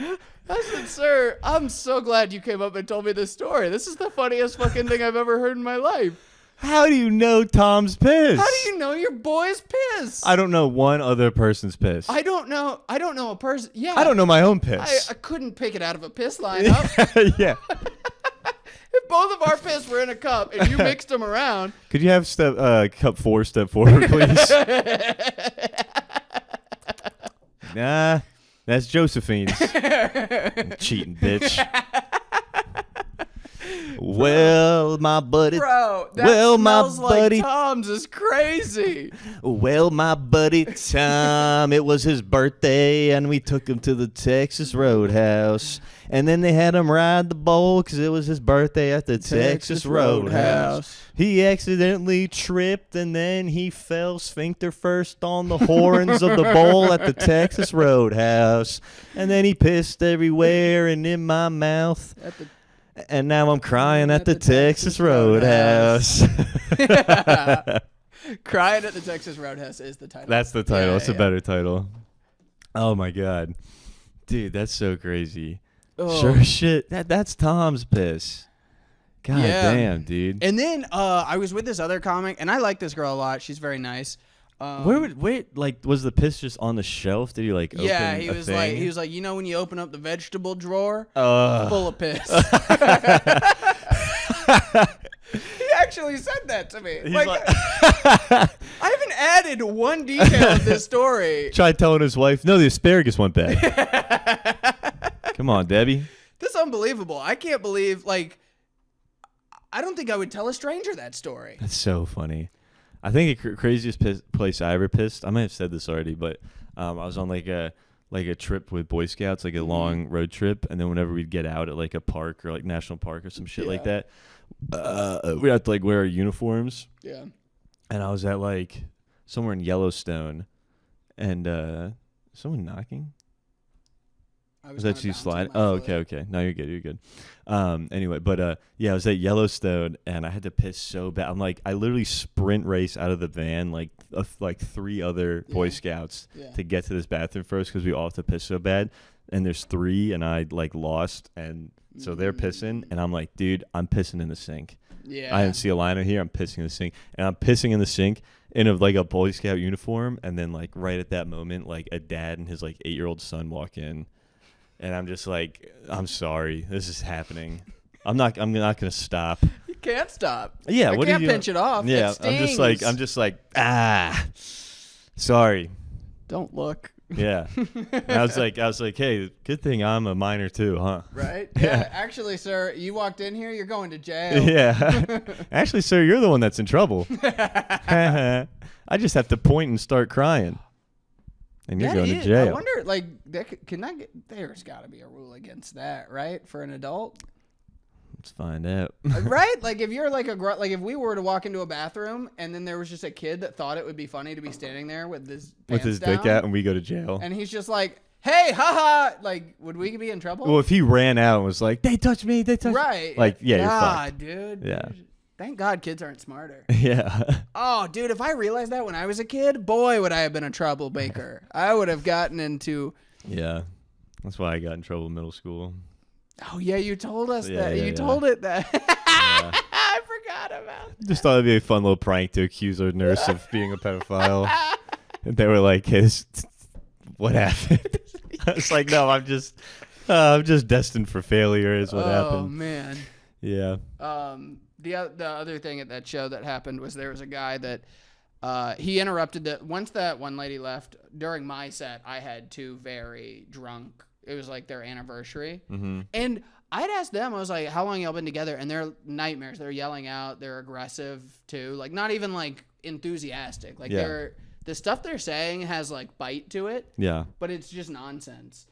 S2: said, sir, I'm so glad you came up and told me this story. This is the funniest fucking thing I've ever heard in my life.
S1: How do you know Tom's piss?
S2: How do you know your boy's piss?
S1: I don't know one other person's piss.
S2: I don't know a person. Yeah.
S1: I don't know my own piss.
S2: I couldn't pick it out of a piss lineup.
S1: Yeah.
S2: If both of our piss were in a cup and you mixed them around.
S1: Could you have cup 4 step forward, please? Nah, that's Josephine's. Cheating bitch. Well, my buddy.
S2: Bro, that smells like Tom's is crazy.
S1: Well, my buddy Tom, it was his birthday, and we took him to the Texas Roadhouse. And then they had him ride the bull because it was his birthday at the Texas Roadhouse. He accidentally tripped, and then he fell sphincter first on the horns of the bull at the Texas Roadhouse. And then he pissed everywhere and in my mouth. And now I'm crying at the Texas Roadhouse.
S2: Crying at the Texas Roadhouse is the title.
S1: That's the title.
S2: Yeah,
S1: it's a better title. Oh, my God. Dude, that's so crazy. Oh. Sure shit. That's Tom's piss. God damn, dude.
S2: And then I was with this other comic, and I like this girl a lot. She's very nice.
S1: Was the piss just on the shelf? Did he open
S2: he
S1: a
S2: was
S1: thing?
S2: he was like, you know when you open up the vegetable drawer, full of piss. He actually said that to me. I haven't added one detail of this story.
S1: Tried telling his wife, no, the asparagus went bad. Come on, Debbie.
S2: This is unbelievable. I can't believe, I don't think I would tell a stranger that story.
S1: That's so funny. I think the craziest place I ever pissed, I might have said this already, but I was on a trip with Boy Scouts, like a long road trip, and then whenever we'd get out at a park or national park or some shit like that, we had to wear our uniforms. Yeah. And I was at somewhere in Yellowstone, and someone knocking. Was that you slide? Oh, okay. No, you're good. Anyway, but I was at Yellowstone and I had to piss so bad. I literally sprint race out of the van like 3 other Boy Scouts to get to this bathroom first because we all have to piss so bad. And there's 3 and I lost, and so they're pissing and I'm like, dude, I'm pissing in the sink. Yeah. I didn't see a liner here. I'm pissing in the sink, and I'm pissing in the sink in a Boy Scout uniform. And then right at that moment, a dad and his 8-year-old son walk in. And I'm just I'm sorry, this is happening. I'm not gonna stop.
S2: You can't stop.
S1: Yeah,
S2: I can't pinch it off.
S1: Yeah,
S2: it stings.
S1: I'm just sorry.
S2: Don't look.
S1: Yeah. And I was like, hey, good thing I'm a minor too, huh?
S2: Right? Yeah. Actually, sir, you walked in here, you're going to jail.
S1: Yeah. Actually, sir, you're the one that's in trouble. I just have to point and start crying. And you're going to jail.
S2: I wonder, there's got to be a rule against that, right? For an adult?
S1: Let's find out.
S2: Right? If you're if we were to walk into a bathroom and then there was just a kid that thought it would be funny to be standing there with his
S1: dick out and we go to jail.
S2: And he's just hey, haha. Would we be in trouble?
S1: Well, if he ran out and was they touched me, they touched me.
S2: Right.
S1: You're fucked.
S2: Dude.
S1: Yeah.
S2: Thank God kids aren't smarter.
S1: Yeah.
S2: Oh, dude, if I realized that when I was a kid, boy, would I have been a troublemaker. I would have gotten into...
S1: Yeah. That's why I got in trouble in middle school.
S2: Oh, yeah, you told us that. You told it that. I forgot about that.
S1: Just thought it'd be a fun little prank to accuse our nurse of being a pedophile. And they were like, hey, what happened? I was like, no, I'm just destined for failure is what happened.
S2: Oh, man.
S1: Yeah.
S2: The other thing at that show that happened was there was a guy that he interrupted once that one lady left during my set. I had 2 very drunk. It was their anniversary, and I'd asked them. I was like, "How long y'all been together?" And they're nightmares. They're yelling out. They're aggressive too. Not even enthusiastic. the stuff they're saying has like bite to it.
S1: Yeah.
S2: But it's just nonsense.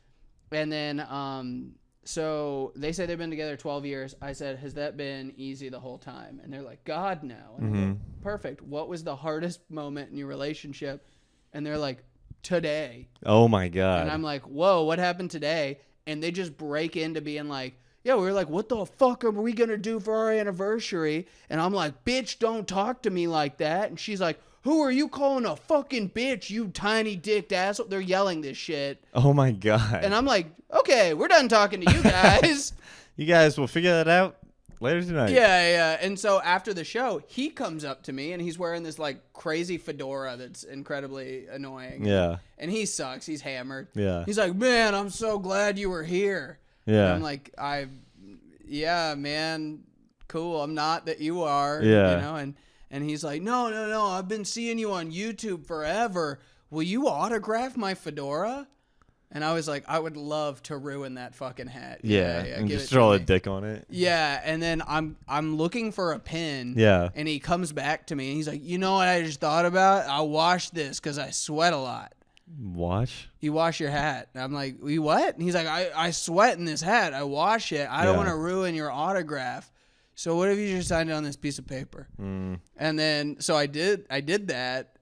S2: And then, so they say they've been together 12 years. I said, has that been easy the whole time? And they're like, God, no. And I go, perfect. What was the hardest moment in your relationship? And they're like, today.
S1: Oh my God.
S2: And I'm like, whoa, what happened today? And they just break into being like, yeah, we were like, what the fuck are we going to do for our anniversary? And I'm like, bitch, don't talk to me like that. And she's like, who are you calling a fucking bitch, you tiny dicked asshole? They're yelling this shit.
S1: Oh my God.
S2: And I'm like, okay, we're done talking to you guys.
S1: You guys will figure that out later tonight.
S2: Yeah. And so after the show, he comes up to me and he's wearing this like crazy fedora that's incredibly annoying.
S1: Yeah.
S2: And he sucks. He's hammered.
S1: Yeah.
S2: He's like, man, I'm so glad you were here.
S1: Yeah.
S2: And I'm like, yeah, man, cool. I'm not that you are.
S1: Yeah.
S2: You know, and he's like, no. I've been seeing you on YouTube forever. Will you autograph my fedora? And I was like, I would love to ruin that fucking hat.
S1: Yeah. And just draw a dick on it.
S2: Yeah. And then I'm looking for a pin.
S1: Yeah.
S2: And he comes back to me and he's like, you know what I just thought about? I'll wash this because I sweat a lot.
S1: Wash?
S2: You wash your hat. And I'm like, you what? And he's like, I sweat in this hat. I wash it. I don't want to ruin your autograph. So what if you just signed it on this piece of paper? And then, so I did that.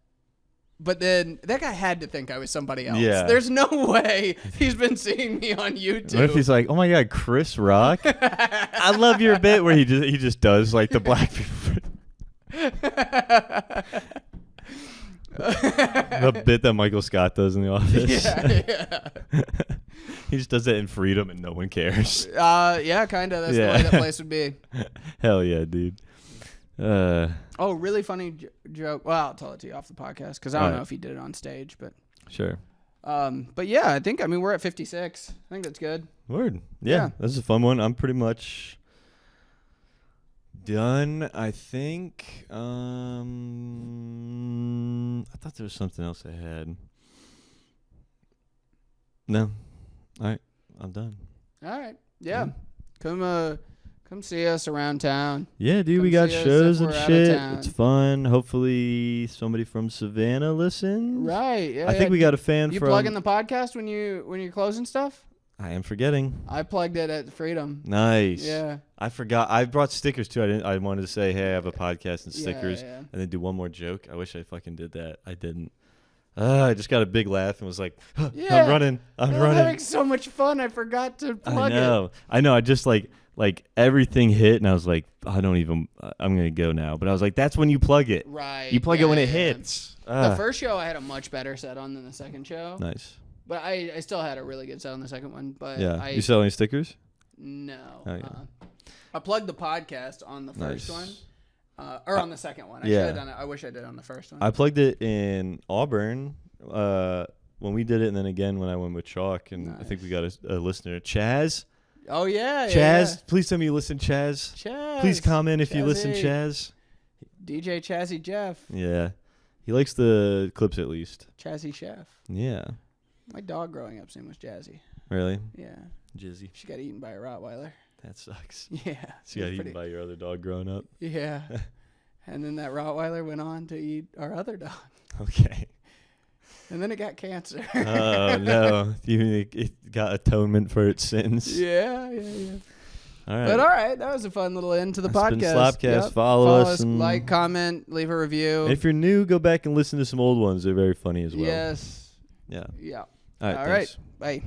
S2: But then that guy had to think I was somebody else.
S1: Yeah.
S2: There's no way he's been seeing me on YouTube.
S1: What if he's like, oh my God, Chris Rock? I love your bit where he just does like the black people. The bit that Michael Scott does in The Office.
S2: Yeah.
S1: He just does that in freedom and no one cares.
S2: Yeah, kind of. That's the way that place would be.
S1: Hell yeah, dude.
S2: Oh, really funny joke. Well, I'll tell it to you off the podcast because I don't know if he did it on stage, but
S1: sure.
S2: But yeah, I think we're at 56. I think that's good.
S1: Word. Yeah, this is a fun one. I'm pretty much done. I think. I thought there was something else I had. No. All right. I'm done.
S2: All right. Yeah. Come see us around town.
S1: Yeah, dude, we got shows and shit. It's fun. Hopefully somebody from Savannah listens.
S2: Right. Yeah.
S1: I think we got a fan
S2: you
S1: from.
S2: You plugging the podcast when you're closing stuff?
S1: I am forgetting.
S2: I plugged it at Freedom.
S1: Nice.
S2: Yeah.
S1: I forgot. I brought stickers too. I wanted to say, hey, I have a podcast and stickers,
S2: yeah.
S1: and then do one more joke. I wish I fucking did that. I didn't. I just got a big laugh and was like,
S2: yeah.
S1: I'm running. I'm running.
S2: Having so much fun. I forgot to plug it.
S1: I know. I just like everything hit, and I was like, I'm gonna go now. But I was like, that's when you plug it.
S2: Right.
S1: You plug it when it hits.
S2: The first show I had a much better set on than the second show.
S1: Nice.
S2: But I still had a really good set on the second one. But
S1: yeah. You selling stickers?
S2: No.
S1: Oh, yeah.
S2: I plugged the podcast on the first one. Or on the second one. I should have done it. I wish I did on the first one.
S1: I plugged it in Auburn when we did it, and then again when I went with Chalk, and I think we got a listener, Chaz.
S2: Oh yeah,
S1: Chaz. Please tell me you listen, Chaz.
S2: Chaz.
S1: Please comment if you listen, Chaz.
S2: DJ Chazzy Jeff.
S1: Yeah, he likes the clips at least.
S2: Chazzy Chef.
S1: Yeah.
S2: My dog growing up's name was Jazzy.
S1: Really?
S2: Yeah.
S1: Jizzy.
S2: She got eaten by a Rottweiler.
S1: That sucks.
S2: Yeah.
S1: She got eaten by your other dog growing up.
S2: Yeah. And then that Rottweiler went on to eat our other dog.
S1: Okay.
S2: And then it got cancer.
S1: Oh, no. It got atonement for its sins.
S2: Yeah.
S1: All right.
S2: But all right, that was a fun little end to the podcast.
S1: Been SlopCast. Yep. Follow us.
S2: Like, comment, leave a review.
S1: And if you're new, go back and listen to some old ones. They're very funny as well.
S2: Yes.
S1: Yeah.
S2: Yeah.
S1: All right.
S2: Bye.